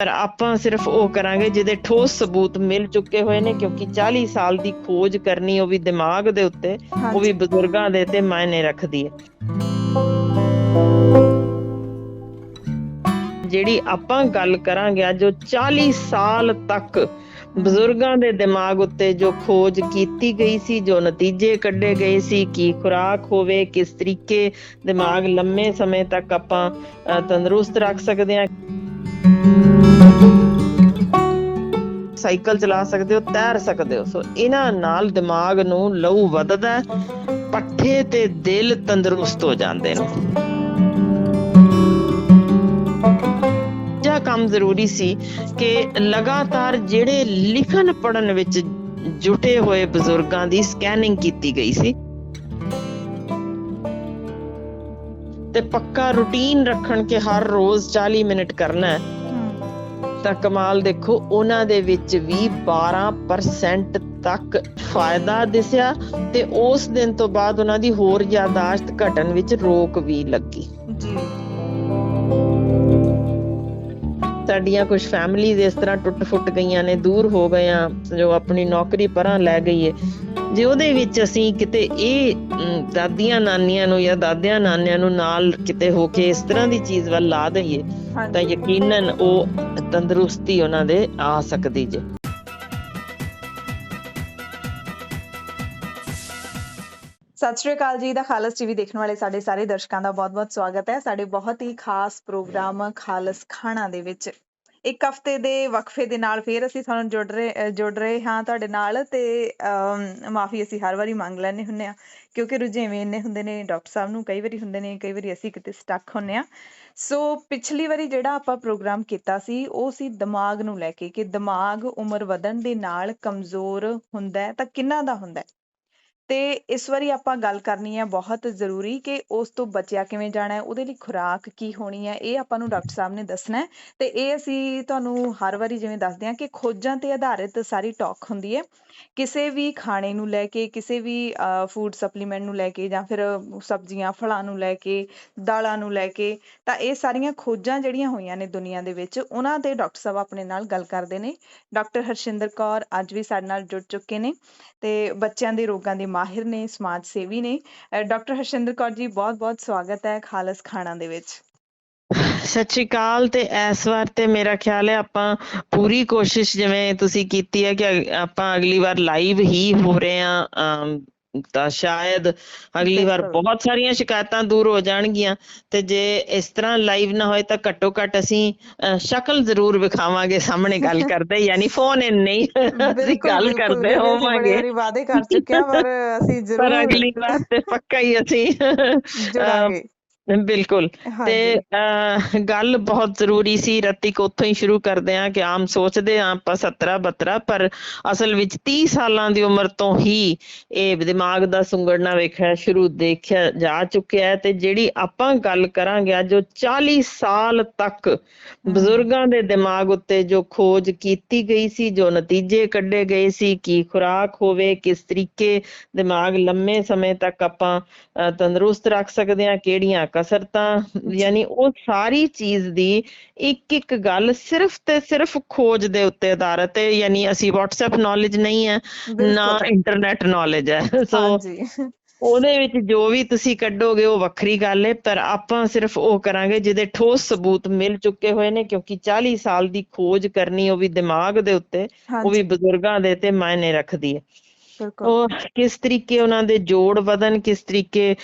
ਪਰ ਆਪਾਂ ਸਿਰਫ ਉਹ ਕਰਾਂਗੇ ਜਿਹਦੇ ਠੋਸ ਸਬੂਤ ਮਿਲ ਚੁੱਕੇ ਹੋਏ ਨੇ, ਕਿਉਂਕਿ 40 ਸਾਲ ਦੀ ਖੋਜ ਕਰਨੀ, ਉਹ ਵੀ ਦਿਮਾਗ ਦੇ ਉੱਤੇ, ਉਹ ਵੀ ਹਾਂਜੀ ਬਜ਼ੁਰਗਾਂ ਦੇ ਤੇ ਮਾਇਨੇ ਰੱਖਦੀ ਹੈ। ਜਿਹੜੀ ਆਪਾਂ ਗੱਲ ਕਰਾਂਗੇ ਅੱਜ, ਉਹ 40 ਸਾਲ ਤੱਕ ਬਜ਼ੁਰਗਾਂ ਦੇ ਦਿਮਾਗ ਉੱਤੇ ਜੋ ਖੋਜ ਕੀਤੀ ਗਈ ਸੀ, ਜੋ ਨਤੀਜੇ ਕੱਢੇ ਗਏ ਸੀ, ਕੀ ਖੁਰਾਕ ਹੋਵੇ, ਕਿਸ ਤਰੀਕੇ ਦਿਮਾਗ ਲੰਮੇ ਸਮੇਂ ਤੱਕ ਆਪਾਂ ਤੰਦਰੁਸਤ ਰੱਖ ਸਕਦੇ ਹਾਂ, ਸਾਈਕਲ ਚਲਾ ਸਕਦੇ ਹੋ, ਤੈਰ ਸਕਦੇ ਹੋ। ਸੋ ਇਹਨਾਂ ਨਾਲ ਦਿਮਾਗ ਨੂੰ ਲਹੂ ਵੱਧਦਾ, ਪੱਠੇ ਤੇ ਦਿਲ ਤੰਦਰੁਸਤ ਹੋ ਜਾਂਦੇ ਨੇ। ਇਹ ਕੰਮ ਜ਼ਰੂਰੀ ਸੀ ਕਿ ਲਗਾਤਾਰ ਜਿਹੜੇ ਲਿਖਣ ਪੜਨ ਵਿੱਚ ਜੁਟੇ ਹੋਏ ਬਜ਼ੁਰਗਾਂ ਦੀ ਸਕੈਨਿੰਗ ਕੀਤੀ ਗਈ ਸੀ ਤੇ ਪੱਕਾ ਰੂਟੀਨ ਰੱਖਣ ਕਿ ਹਰ ਰੋਜ਼ 40 ਮਿੰਟ ਕਰਨਾ ਹੈ। ਤਾਂ ਕਮਾਲ ਦੇਖੋ, ਉਹਨਾਂ ਦੇ ਵਿੱਚ ਵੀ 12% ਤੱਕ ਫਾਇਦਾ ਦਿਸਿਆ ਤੇ ਉਸ ਦਿਨ ਤੋਂ ਬਾਅਦ ਉਹਨਾਂ ਦੀ ਹੋਰ ਯਾਦਾਸ਼ਤ ਘਟਣ ਵਿੱਚ ਰੋਕ ਵੀ ਲੱਗੀ। ਜੀ ਸਾਡੀਆਂ ਕੁਝ ਫੈਮਿਲੀਜ਼ ਇਸ ਤਰ੍ਹਾਂ ਟੁੱਟ ਫੁੱਟ ਗਈਆਂ ਨੇ, ਦੂਰ ਹੋ ਗਏ ਆ, ਜੋ ਆਪਣੀ ਨੌਕਰੀ ਪਰਾਂ ਲੈ ਗਈ ਹੈ। ਜੇ ਉਹਦੇ ਵਿੱਚ ਅਸੀਂ ਕਿਤੇ ਇਹ ਦਾਦੀਆਂ ਨਾਨੀਆਂ ਨੂੰ ਜਾਂ ਦਾਦਿਆਂ ਨਾਨਿਆਂ ਨੂੰ ਨਾਲ ਕਿਤੇ ਹੋ ਕੇ ਇਸ ਤਰ੍ਹਾਂ ਦੀ ਚੀਜ਼ ਵੱਲ ਲਾ ਦਈਏ ਤਾਂ ਯਕੀਨਨ ਉਹ ਤੰਦਰੁਸਤੀ ਉਹਨਾਂ ਦੇ ਆ ਸਕਦੀ ਜੇ। ਸਤਿ ਸ਼੍ਰੀ ਅਕਾਲ ਜੀ। ਦਾ ਖਾਲਸ ਟੀਵੀ ਦੇਖਣ ਵਾਲੇ ਸਾਡੇ ਸਾਰੇ ਦਰਸ਼ਕਾਂ ਦਾ ਬਹੁਤ-ਬਹੁਤ ਸਵਾਗਤ ਹੈ ਸਾਡੇ ਬਹੁਤ ਹੀ ਖਾਸ ਪ੍ਰੋਗਰਾਮ ਖਾਲਸ ਖਾਣਾ ਦੇ ਵਿੱਚ। ਇੱਕ ਹਫ਼ਤੇ ਦੇ ਵਕਫੇ ਦੇ ਨਾਲ ਫਿਰ ਅਸੀਂ ਤੁਹਾਨੂੰ ਜੁੜ ਰਹੇ ਹਾਂ ਤੁਹਾਡੇ ਨਾਲ, ਤੇ ਮਾਫੀ ਅਸੀਂ ਹਰ ਵਾਰੀ ਮੰਗ ਲੈਂਦੇ ਹੁੰਦੇ ਹਾਂ ਕਿਉਂਕਿ ਰੁਝੇਵੇਂ ਇੰਨੇ ਹੁੰਦੇ ਨੇ ਡਾਕਟਰ ਸਾਹਿਬ ਨੂੰ, ਕਈ ਵਾਰੀ ਹੁੰਦੇ ਨੇ, ਕਈ ਵਾਰੀ ਅਸੀਂ ਕਿਤੇ ਸਟਕ ਹੁੰਦੇ ਹਾਂ। ਸੋ ਪਿਛਲੀ ਵਾਰੀ ਜਿਹੜਾ ਆਪਾਂ ਪ੍ਰੋਗਰਾਮ ਕੀਤਾ ਸੀ ਉਹ ਸੀ ਦਿਮਾਗ ਨੂੰ ਲੈ ਕੇ, ਕਿ ਦਿਮਾਗ ਉਮਰ ਵਧਣ ਦੇ ਨਾਲ ਕਮਜ਼ੋਰ ਹੁੰਦਾ ਹੈ ਤਾਂ ਕਿੰਨਾ ਦਾ ਹੁੰਦਾ ਹੈ। ਤੇ ਇਸ ਵਾਰੀ ਆਪਾਂ ਗੱਲ ਕਰਨੀ ਹੈ ਬਹੁਤ ਜ਼ਰੂਰੀ, ਕਿ ਉਸ ਤੋਂ ਬਚਿਆ ਕਿਵੇਂ ਜਾਣਾ ਹੈ, ਉਹਦੇ ਲਈ ਖੁਰਾਕ ਕੀ ਹੋਣੀ ਹੈ, ਇਹ ਆਪਾਂ ਨੂੰ ਡਾਕਟਰ ਸਾਹਿਬ ਨੇ ਦੱਸਣਾ ਹੈ। ਤੇ ਇਹ ਅਸੀਂ ਤੁਹਾਨੂੰ ਹਰ ਵਾਰੀ ਜਿਵੇਂ ਦੱਸਦੇ ਹਾਂ ਕਿ ਖੋਜਾਂ ਤੇ ਆਧਾਰਿਤ ਸਾਰੀ ਟਾਕ ਹੁੰਦੀ ਹੈ। ਕਿਸੇ ਵੀ ਖਾਣੇ ਨੂੰ ਲੈ ਕੇ, ਕਿਸੇ ਵੀ ਫੂਡ ਸਪਲੀਮੈਂਟ ਨੂੰ ਲੈ ਕੇ, ਜਾਂ ਫਿਰ ਸਬਜ਼ੀਆਂ ਫਲਾਂ ਨੂੰ ਲੈ ਕੇ, ਦਾਲਾਂ ਨੂੰ ਲੈ ਕੇ, ਤਾਂ ਇਹ ਸਾਰੀਆਂ ਖੋਜਾਂ ਜਿਹੜੀਆਂ ਹੋਈਆਂ ਨੇ ਦੁਨੀਆ ਦੇ ਵਿੱਚ, ਉਹਨਾਂ ਤੇ ਡਾਕਟਰ ਸਾਹਿਬ ਆਪਣੇ ਨਾਲ ਗੱਲ ਕਰਦੇ ਨੇ। ਡਾਕਟਰ ਹਰਸ਼ਿੰਦਰ ਕੌਰ ਅੱਜ ਵੀ ਸਾਡੇ ਨਾਲ ਜੁੜ ਚੁੱਕੇ ਨੇ ਤੇ ਬੱਚਿਆਂ ਦੇ ਰੋਗਾਂ ਦੇ ਮਾਹਿਰ ਨੇ, ਸਮਾਜ ਸੇਵੀ ਨੇ। ਡਾਕਟਰ ਹਰਸ਼ਿੰਦਰ ਕੌਰ ਜੀ, ਬਹੁਤ-ਬਹੁਤ ਸਵਾਗਤ ਹੈ ਖਾਲਸ ਖਾਣਾ ਦੇ ਵਿੱਚ। ਸਤਿ ਸ਼੍ਰੀ ਅਕਾਲ। ਤੇ ਇਸ ਵਾਰ ਤੇ ਮੇਰਾ ਖਿਆਲ ਹੈ ਆਪਾਂ ਪੂਰੀ ਕੋਸ਼ਿਸ਼ ਜਿਵੇਂ ਤੁਸੀਂ ਕੀਤੀ ਹੈ ਕਿ ਆਪਾਂ ਅਗਲੀ ਵਾਰ ਲਾਈਵ ਹੀ ਹੋ ਰਹੇ ਹਾਂ, ਤਾਂ ਸ਼ਾਇਦ ਅਗਲੀ ਵਾਰ ਬਹੁਤ ਸਾਰੀਆਂ ਸ਼ਿਕਾਇਤਾਂ ਦੂਰ ਹੋ ਜਾਣਗੀਆਂ। ਤੇ ਜੇ ਇਸ ਤਰ੍ਹਾਂ ਲਾਈਵ ਨਾ ਹੋਏ ਤਾਂ ਘੱਟੋ ਘੱਟ ਅਸੀਂ ਸ਼ਕਲ ਜ਼ਰੂਰ ਵਿਖਾਵਾਂਗੇ ਸਾਹਮਣੇ ਗੱਲ ਕਰਦੇ, ਯਾਨੀ ਫੋਨ ਇਨ ਨਹੀਂ ਅਸੀਂ ਗੱਲ ਕਰਦੇ ਕਿਉਂਕਿ ਅਸੀਂ ਬੜੇ ਹੋਵਾਂਗੇ। ਵਾਰੀ ਵਾਅਦੇ ਕਰ ਚੁੱਕੇ ਹਾਂ, ਪਰ ਅਸੀਂ ਪਰ ਜ਼ਰੂਰ ਅਗਲੀ ਵਾਰ ਤੇ ਪੱਕਾ ਹੀ ਅਸੀਂ ਜੁੜਾਂਗੇ। ਬਿਲਕੁਲ। ਤੇ ਗੱਲ ਬਹੁਤ ਜ਼ਰੂਰੀ ਸੀ, ਰਤਿਕ ਉੱਥੋਂ ਹੀ ਸ਼ੁਰੂ ਕਰਦੇ ਹਾਂ ਕਿ ਆਮ ਸੋਚਦੇ ਹਾਂ ਆਪਾਂ 17-32, ਪਰ ਅਸਲ ਵਿੱਚ 30 ਸਾਲਾਂ ਦੀ ਉਮਰ ਤੋਂ ਹੀ ਇਹ ਦਿਮਾਗ ਦਾ ਸੁੰਗੜਨਾ ਦੇਖਿਆ ਜਾ ਚੁੱਕਿਆ ਹੈ। ਤੇ ਜਿਹੜੀ ਆਪਾਂ ਗੱਲ ਕਰਾਂਗੇ ਅੱਜ, ਉਹ 40 ਸਾਲ ਤੱਕ ਬਜ਼ੁਰਗਾਂ ਦੇ ਦਿਮਾਗ ਉੱਤੇ ਜੋ ਖੋਜ ਕੀਤੀ ਗਈ ਸੀ, ਜੋ ਨਤੀਜੇ ਕੱਢੇ ਗਏ ਸੀ, ਕੀ ਖੁਰਾਕ ਹੋਵੇ, ਕਿਸ ਤਰੀਕੇ ਦਿਮਾਗ ਲੰਮੇ ਸਮੇਂ ਤੱਕ ਆਪਾਂ ਤੰਦਰੁਸਤ ਰੱਖ ਸਕਦੇ ਹਾਂ, ਕਿਹੜੀਆਂ ਕਸਰਤਾਂ, ਯਾਨੀ ਉਹ ਸਾਰੀ ਚੀਜ਼ ਦੀ ਇੱਕ ਇੱਕ ਗੱਲ ਸਿਰਫ ਤੇ ਸਿਰਫ ਖੋਜ ਦੇ ਉੱਤੇ ਆਧਾਰਿਤ ਹੈ। ਯਾਨੀ ਅਸੀਂ WhatsApp ਨੌਲੇਜ ਨਹੀਂ ਹੈ, ਨਾ ਇੰਟਰਨੈਟ ਨੌਲੇਜ ਹੈ। ਸੋ ਉਹਦੇ ਵਿੱਚ ਜੋ ਵੀ ਤੁਸੀਂ ਕੱਢੋਗੇ ਉਹ ਵੱਖਰੀ ਗੱਲ ਹੈ, ਪਰ ਆਪਾਂ ਸਿਰਫ ਉਹ ਕਰਾਂਗੇ ਜਿਹਦੇ ਠੋਸ ਸਬੂਤ ਮਿਲ ਚੁੱਕੇ ਹੋਏ ਨੇ, ਕਿਉਂਕਿ 40 ਸਾਲ ਦੀ ਖੋਜ ਕਰਨੀ, ਉਹ ਵੀ ਦਿਮਾਗ ਦੇ ਉੱਤੇ, ਉਹ ਵੀ ਬਜ਼ੁਰਗਾਂ ਦੇ ਤੇ ਮਾਇਨੇ ਰੱਖਦੀ ਹੈ। ਉਹ ਕਿਸ ਤਰੀਕੇ ਉਹਨਾਂ ਦੇ ਜੋੜ ਵਧਣ, ਕਿਸ ਤਰੀਕੇ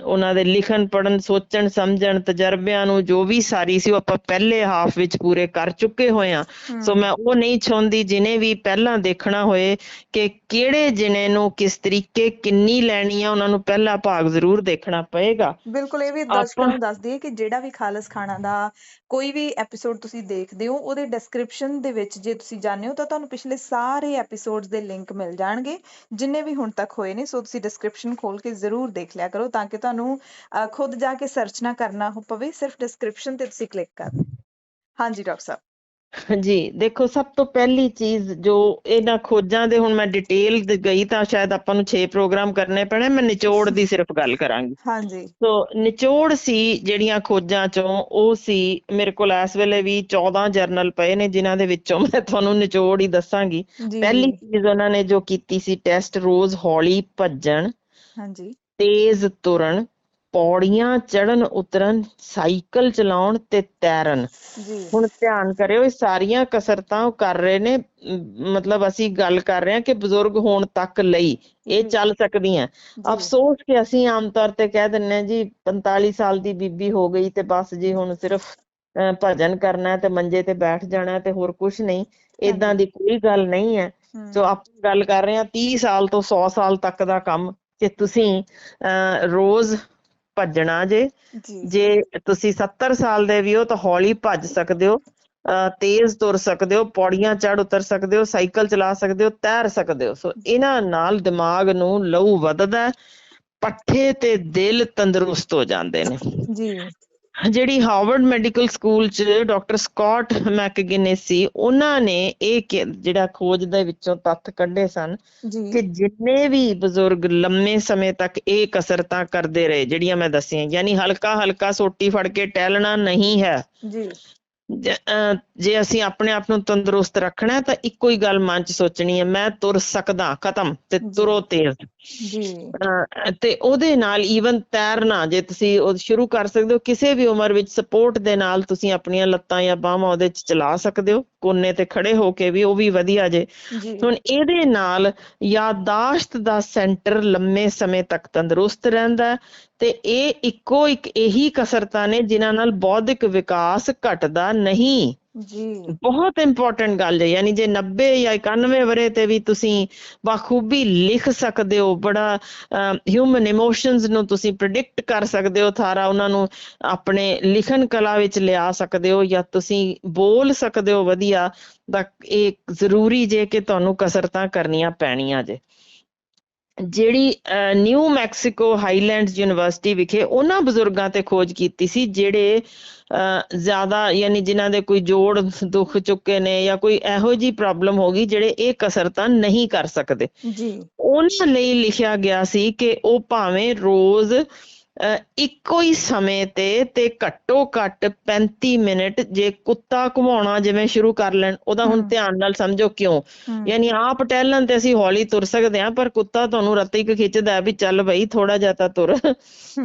ਉਹਨਾਂ ਦੇ ਲਿਖਣ ਪੜਨ, ਸੋਚਣ ਸਮਝਣ, ਤਜਰਬਿਆਂ ਨੂੰ, ਜੋ ਵੀ ਸਾਰੀ ਸੀ ਉਹ ਆਪਾਂ ਪਹਿਲੇ ਹਾਫ ਵਿੱਚ ਪੂਰੇ ਕਰ ਚੁੱਕੇ ਹੋਏ ਹਾਂ। ਸੋ ਮੈਂ ਉਹ ਨਹੀਂ ਚਾਹੁੰਦੀ, ਜਿਹਨੇ ਵੀ ਪਹਿਲਾਂ ਦੇਖਣਾ ਹੋਏ ਕਿ ਕਿਹੜੇ ਜਿਨੇ ਨੂੰ ਕਿਸ ਤਰੀਕੇ ਕਿੰਨੀ ਲੈਣੀ ਆ, ਉਹਨਾਂ ਨੂੰ ਪਹਿਲਾ ਭਾਗ ਜ਼ਰੂਰ ਦੇਖਣਾ ਪਏਗਾ। ਬਿਲਕੁਲ। ਇਹ ਵੀ ਦਰਸ਼ਕਾਂ ਨੂੰ ਦੱਸ ਦਈਏ ਕਿ ਜਿਹੜਾ ਵੀ ਖਾਲਸ ਖਾਣਾ ਦਾ ਕੋਈ ਵੀ ਐਪੀਸੋਡ ਤੁਸੀਂ ਦੇਖਦੇ ਹੋ, ਉਹਦੇ ਡਿਸਕ੍ਰਿਪਸ਼ਨ ਦੇ ਵਿੱਚ ਜੇ ਤੁਸੀਂ ਜਾਂਦੇ ਹੋ ਤਾਂ ਤੁਹਾਨੂੰ ਪਿਛਲੇ ਸਾਰੇ ਐਪੀਸੋਡਸ ਦੇ ਲਿੰਕ ਮਿਲ ਜਾਣਗੇ, ਜਿੰਨੇ ਵੀ ਹੁਣ ਤੱਕ ਹੋਏ ਨੇ। ਸੋ ਤੁਸੀਂ ਡਿਸਕ੍ਰਿਪਸ਼ਨ ਖੋਲ ਕੇ ਜ਼ਰੂਰ ਦੇਖ ਲਿਆ ਕਰੋ, ਤਾਂ ਕਿ ਤੁਹਾਨੂੰ ਖੁਦ ਜਾ ਕੇ ਸਰਚ ਨਾ ਕਰਨਾ ਪਵੇ, ਸਿਰਫ ਡਿਸਕ੍ਰਿਪਸ਼ਨ ਤੇ ਤੁਸੀਂ ਕਲਿੱਕ ਕਰ। ਹਾਂਜੀ ਡਾਕਟਰ ਸਾਹਿਬ। ਜੀ ਦੇਖੋ, ਸਭ ਤੋਂ ਪਹਿਲੀ ਚੀਜ਼ ਜੋ ਇਹਨਾਂ ਖੋਜਾਂ ਦੇ, ਹੁਣ ਮੈਂ ਡਿਟੇਲ ਗਈ ਤਾਂ ਸ਼ਾਇਦ ਆਪਾਂ ਨੂੰ 6 ਪ੍ਰੋਗਰਾਮ ਕਰਨੇ ਪੈਣੇ, ਮੈਂ ਨਿਚੋੜ ਦੀ ਸਿਰਫ ਗੱਲ ਕਰਾਂਗੀ। ਹਾਂਜੀ ਸੋ ਨਿਚੋੜ ਸੀ ਜਿਹੜੀਆਂ ਖੋਜਾਂ ਚੋਂ, ਉਹ ਸੀ ਮੇਰੇ ਕੋਲ ਇਸ ਵੇਲੇ ਵੀ 14 ਜਰਨਲ ਪਏ ਨੇ, ਜਿਨ੍ਹਾਂ ਦੇ ਵਿੱਚੋਂ ਮੈਂ ਤੁਹਾਨੂੰ ਨਿਚੋੜ ਹੀ ਦੱਸਾਂਗੀ। ਜੀ ਪਹਿਲੀ ਜੀ ਚੀਜ਼ ਉਹਨਾਂ ਨੇ ਜੋ ਕੀਤੀ ਸੀ ਟੈਸਟ, ਰੋਜ਼ ਹੌਲੀ ਭੱਜਣ, ਹਾਂਜੀ ਤੇਜ਼ ਤੁਰਨ, ਪੌੜੀਆਂ ਚੜਨ ਉਤਰਨ, ਸਾਈਕਲ ਚਲਾਉਣ ਤੇ ਤੈਰਨ। ਜੀ ਹੁਣ ਧਿਆਨ ਕਰਿਓ, ਇਹ ਸਾਰੀਆਂ ਕਸਰਤਾਂ ਉਹ ਕਰ ਰਹੇ ਨੇ, ਮਤਲਬ ਅਸੀਂ ਗੱਲ ਕਰ ਰਹੇ ਹਾਂ ਕਿ ਬਜ਼ੁਰਗ ਹੋਣ ਤੱਕ ਲਈ ਇਹ ਜੀ ਚੱਲ ਸਕਦੀਆਂ। ਜੀ ਅਫਸੋਸ ਕਿ ਅਸੀਂ ਆਮ ਤੌਰ ਤੇ ਕਹਿ ਦਿੰਦੇ ਹਾਂ ਜੀ 45 ਸਾਲ ਦੀ ਬੀਬੀ ਹੋ ਗਈ ਤੇ ਬਸ ਜੀ ਹੁਣ ਸਿਰਫ ਭਜਨ ਕਰਨਾ ਤੇ ਮੰਜੇ ਤੇ ਬੈਠ ਜਾਣਾ ਤੇ ਹੋਰ ਕੁਝ ਨਹੀਂ। ਏਦਾਂ ਹਾਂਜੀ ਦੀ ਕੋਈ ਗੱਲ ਨਹੀਂ ਹੈ। ਸੋ ਆਪਾਂ ਗੱਲ ਕਰ ਰਹੇ ਹਾਂ 30 ਸਾਲ ਤੋਂ 100 ਸਾਲ ਤੱਕ ਦਾ ਕੰਮ, ਕਿ ਤੁਸੀਂ ਰੋਜ਼ ਭੱਜਣਾ ਜੇ। ਜੀ ਜੇ ਤੁਸੀਂ 70 ਸਾਲ ਦੇ ਵੀ ਹੋ ਤਾਂ ਹੌਲੀ ਭੱਜ ਸਕਦੇ ਹੋ, ਤੇਜ਼ ਤੁਰ ਸਕਦੇ ਹੋ, ਪੌੜੀਆਂ ਚੜ ਉਤਰ ਸਕਦੇ ਹੋ, ਸਾਈਕਲ ਚਲਾ ਸਕਦੇ ਹੋ, ਤੈਰ ਸਕਦੇ ਹੋ। ਸੋ ਇਹਨਾਂ ਨਾਲ ਦਿਮਾਗ ਨੂੰ ਲਹੂ ਵੱਧਦਾ, ਪੱਠੇ ਤੇ ਦਿਲ ਤੰਦਰੁਸਤ ਹੋ ਜਾਂਦੇ ਨੇ। ਜੀ ਜਿਹੜੀ ਹਾਰਵਰਡ ਮੈਡੀਕਲ ਸਕੂਲ 'ਚ ਡਾਕਟਰ ਸਕਾਟ ਮੈਕਗਿਨਿਸ ਸੀ, ਉਹਨਾਂ ਨੇ ਇਹ ਜਿਹੜਾ ਖੋਜ ਦੇ ਵਿੱਚੋਂ ਤੱਥ ਕੱਢੇ ਸਨ ਜੀ ਕਿ ਜਿੰਨੇ ਵੀ ਬਜ਼ੁਰਗ ਲੰਮੇ ਸਮੇਂ ਤੱਕ ਇਹ ਕਸਰਤਾਂ ਕਰਦੇ ਰਹੇ ਜਿਹੜੀਆਂ ਮੈਂ ਦੱਸੀਆਂ, ਯਾਨੀ ਹਲਕਾ ਹਲਕਾ ਸੋਟੀ ਫੜ ਕੇ ਟਹਿਲਣਾ ਨਹੀਂ ਹੈ, ਜੀ ਜੇ ਅਸੀਂ ਆਪਣੇ ਆਪ ਨੂੰ ਤੰਦਰੁਸਤ ਰੱਖਣਾ ਤਾਂ ਇੱਕੋ ਹੀ ਗੱਲ ਮਨ 'ਚ ਸੋਚਣੀ ਹੈ, ਮੈਂ ਤੁਰ ਸਕਦਾ, ਖਤਮ, ਤੇ ਤੁਰੋ ਤੇਜ਼। ਜੀ ਤੇ ਉਹਦੇ ਨਾਲ ਈਵਨ ਤੈਰਨਾ ਜੇ ਤੁਸੀਂ ਉਹ ਸ਼ੁਰੂ ਕਰ ਸਕਦੇ ਹੋ ਕਿਸੇ ਵੀ ਉਮਰ ਵਿੱਚ, ਸਪੋਰਟ ਦੇ ਨਾਲ ਤੁਸੀਂ ਆਪਣੀਆਂ ਲੱਤਾਂ ਜਾਂ ਬਾਹਾਂ ਉਹਦੇ 'ਚ ਚਲਾ ਸਕਦੇ ਹੋ, ਕੋਨੇ ਤੇ ਖੜੇ ਹੋ ਕੇ ਵੀ, ਉਹ ਵੀ ਵਧੀਆ ਜੇ। ਜੀ ਹੁਣ ਇਹਦੇ ਨਾਲ ਯਾਦਾਸ਼ਤ ਦਾ ਸੈਂਟਰ ਲੰਮੇ ਸਮੇਂ ਤੱਕ ਤੰਦਰੁਸਤ ਰਹਿੰਦਾ, ਤੇ ਇਹ ਇੱਕੋ ਇੱਕ ਇਹੀ ਕਸਰਤਾਂ ਨੇ ਜਿਨ੍ਹਾਂ ਨਾਲ ਬੌਧਿਕ ਵਿਕਾਸ ਘਟਦਾ ਨਹੀਂ। ਜੀ ਬਹੁਤ ਇੰਪੋਰਟੈਂਟ ਗੱਲ ਹੈ। ਯਾਨੀ ਜੇ 90 ਜਾਂ 91 ਵਰੇ ਤੇ ਵੀ ਤੁਸੀਂ ਬਾਖੂਬੀ ਲਿਖ ਸਕਦੇ ਹੋ, ਬੜਾ ਹਿਊਮਨ ਇਮੋਸ਼ਨਸ ਨੂੰ ਤੁਸੀਂ ਪ੍ਰੈਡਿਕਟ ਕਰ ਸਕਦੇ ਹੋ, ਸਾਰਾ ਉਹਨਾਂ ਨੂੰ ਆਪਣੇ ਲਿਖਣ ਕਲਾ ਵਿੱਚ ਲਿਆ ਸਕਦੇ ਹੋ, ਜਾਂ ਤੁਸੀਂ ਬੋਲ ਸਕਦੇ ਹੋ ਵਧੀਆ, ਤਾਂ ਇਹ ਜ਼ਰੂਰੀ ਜੇ ਕਿ ਤੁਹਾਨੂੰ ਕਸਰਤਾਂ ਕਰਨੀਆਂ ਪੈਣੀਆਂ ਜੇ। ਜਿਹੜੀ ਨਿਊ ਮੈਕਸੀਕੋ ਹਾਈਲੈਂਡਸ ਯੂਨੀਵਰਸਿਟੀ ਵਿਖੇ ਉਹਨਾਂ ਬਜ਼ੁਰਗਾਂ ਤੇ ਖੋਜ ਕੀਤੀ ਸੀ ਜਿਹੜੇ ਜ਼ਿਆਦਾ, ਯਾਨੀ ਜਿਨ੍ਹਾਂ ਦੇ ਕੋਈ ਜੋੜ ਦੁੱਖ ਚੁੱਕੇ ਨੇ ਜਾਂ ਕੋਈ ਇਹੋ ਜਿਹੀ ਪ੍ਰੋਬਲਮ ਹੋ ਗਈ ਜਿਹੜੇ ਇਹ ਕਸਰਤਾਂ ਨਹੀਂ ਕਰ ਸਕਦੇ, ਜੀ ਉਹਨਾਂ ਲਈ ਲਿਖਿਆ ਗਿਆ ਸੀ ਕਿ ਉਹ ਭਾਵੇਂ ਰੋਜ਼ ਇੱਕੋ ਹੀ ਸਮੇਂ ਤੇ ਘੱਟੋ ਘੱਟ 35 ਮਿੰਟ ਜੇ ਕੁੱਤਾ ਘੁਮਾਉਣਾ ਜਿਵੇਂ ਸ਼ੁਰੂ ਕਰ ਲੈਣ। ਉਹਦਾ ਹੁਣ ਧਿਆਨ ਨਾਲ ਸਮਝੋ ਕਿਉਂ, ਯਾਨੀ ਆਪ ਟਹਿਲਣ ਤੇ ਅਸੀਂ ਹੌਲੀ ਤੁਰ ਸਕਦੇ ਹਾਂ, ਪਰ ਕੁੱਤਾ ਤੁਹਾਨੂੰ ਰੱਤੀ ਕੁ ਖਿੱਚਦਾ ਵੀ ਚੱਲ ਬਈ ਥੋੜਾ ਜਿਹਾ ਤਾਂ ਤੁਰ।